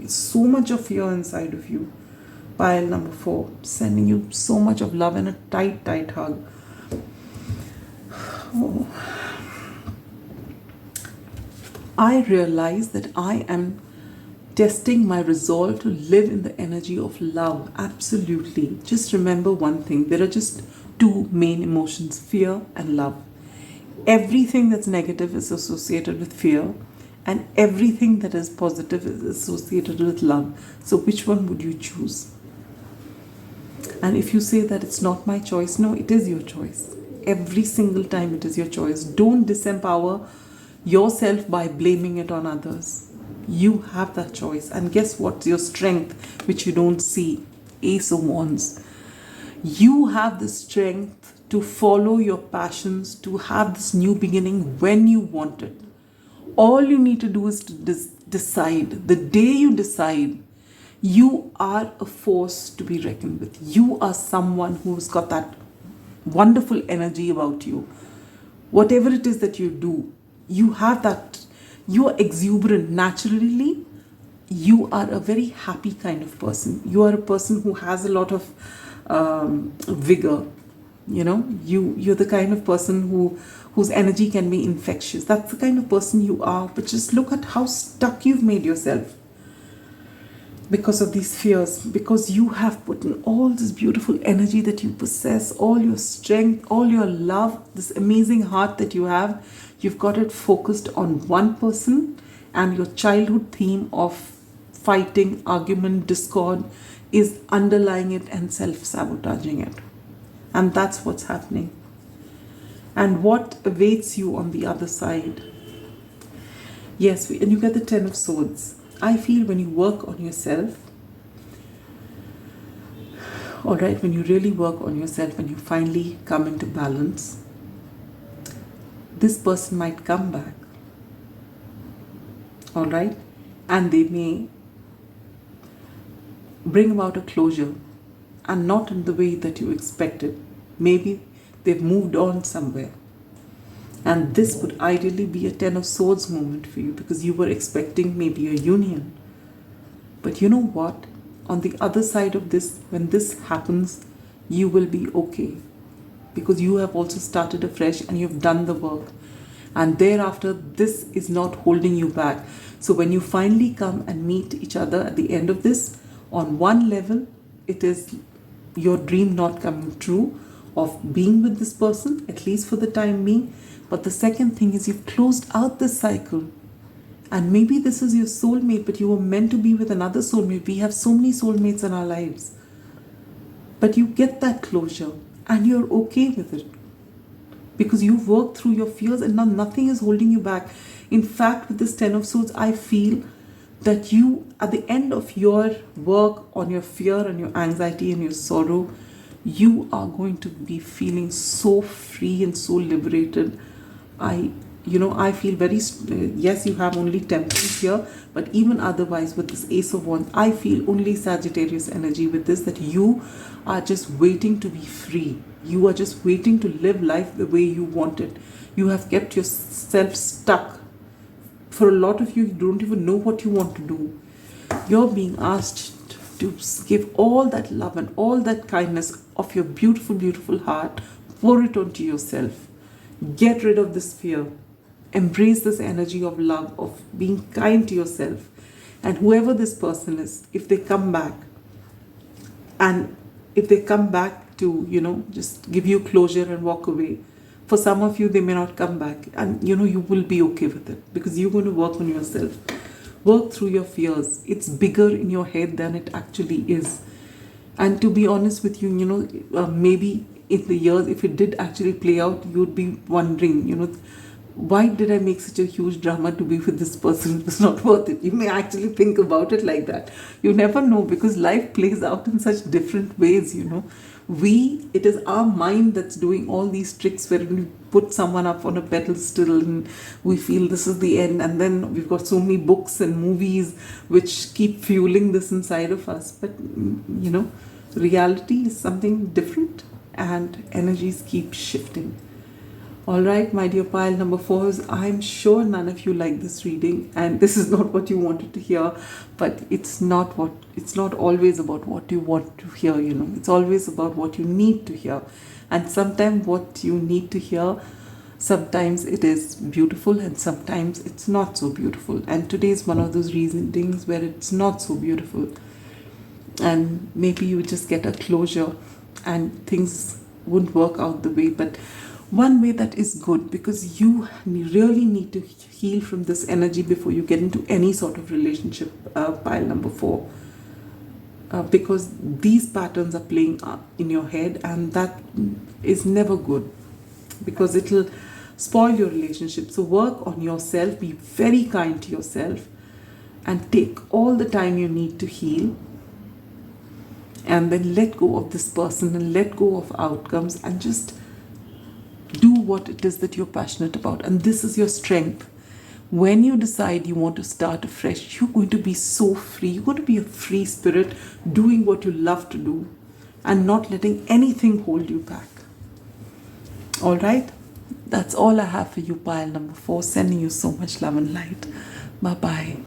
So much of fear inside of you. Pile number 4, sending you so much of love and a tight, tight hug. Oh. I realize that I am testing my resolve to live in the energy of love. Absolutely. Just remember one thing. There are just 2 main emotions, fear and love. Everything that's negative is associated with fear, and everything that is positive is associated with love. So which one would you choose? And if you say that it's not my choice, no, it is your choice. Every single time it is your choice. Don't disempower yourself by blaming it on others. You have that choice. And guess what? Your strength, which you don't see. Ace of Wands. You have the strength to follow your passions, to have this new beginning when you want it. All you need to do is to decide. The day you decide, you are a force to be reckoned with. You are someone who's got that wonderful energy about you. Whatever it is that you do, you have that. You are exuberant naturally. You are a very happy kind of person. You are a person who has a lot of vigor. You're the kind of person whose energy can be infectious. That's the kind of person you are. But just look at how stuck you've made yourself because of these fears, because you have put in all this beautiful energy that you possess, all your strength, all your love, this amazing heart that you have. You've got it focused on one person, and your childhood theme of fighting, argument, discord is underlying it and self-sabotaging it. And that's what's happening. And what awaits you on the other side? Yes, and you get the 10 of Swords. I feel when you work on yourself, all right, when you really work on yourself and you finally come into balance, this person might come back, all right, and they may bring about a closure, and not in the way that you expected. Maybe they've moved on somewhere. And this would ideally be a 10 of Swords moment for you, because you were expecting maybe a union. But you know what? On the other side of this, when this happens, you will be okay. Because you have also started afresh and you've done the work. And thereafter, this is not holding you back. So when you finally come and meet each other at the end of this, on one level, it is your dream not coming true of being with this person, at least for the time being. But the second thing is you've closed out this cycle. And maybe this is your soulmate, but you were meant to be with another soulmate. We have so many soulmates in our lives. But you get that closure and you're okay with it. because you've worked through your fears and now nothing is holding you back. In fact, with this 10 of Swords, I feel that you, at the end of your work on your fear and your anxiety and your sorrow, you are going to be feeling so free and so liberated. I feel very, yes, you have only Temperance here, but even otherwise with this Ace of Wands, I feel only Sagittarius energy with this, that you are just waiting to be free. You are just waiting to live life the way you want it. You have kept yourself stuck. For a lot of you, you don't even know what you want to do. You're being asked to give all that love and all that kindness of your beautiful, beautiful heart, pour it onto yourself. Get rid of this fear. Embrace this energy of love, of being kind to yourself. And whoever this person is, if they come back, and if they come back to, just give you closure and walk away, for some of you, they may not come back. And, you will be okay with it, because you're going to work on yourself. Work through your fears. It's bigger in your head than it actually is. And to be honest with you, maybe in the years, if it did actually play out, you'd be wondering, why did I make such a huge drama to be with this person? It was not worth it. You may actually think about it like that. You never know, because life plays out in such different ways, It is our mind that's doing all these tricks where we put someone up on a pedestal and we feel this is the end. And then we've got so many books and movies which keep fueling this inside of us. But, reality is something different and energies keep shifting. Alright, my dear pile number 4s, I'm sure none of you like this reading, and this is not what you wanted to hear, but it's not always about what you want to hear, It's always about what you need to hear. And sometimes what you need to hear, sometimes it is beautiful and sometimes it's not so beautiful. And today is one of those readings where it's not so beautiful. And maybe you just get a closure and things wouldn't work out the way, but one way that is good, because you really need to heal from this energy before you get into any sort of relationship, pile number 4. Because these patterns are playing in your head, and that is never good, because it'll spoil your relationship. So work on yourself, be very kind to yourself, and take all the time you need to heal. And then let go of this person and let go of outcomes and just do what it is that you're passionate about. And this is your strength. When you decide you want to start afresh, you're going to be so free. You're going to be a free spirit doing what you love to do and not letting anything hold you back. All right? That's all I have for you, pile number 4. Sending you so much love and light. Bye-bye.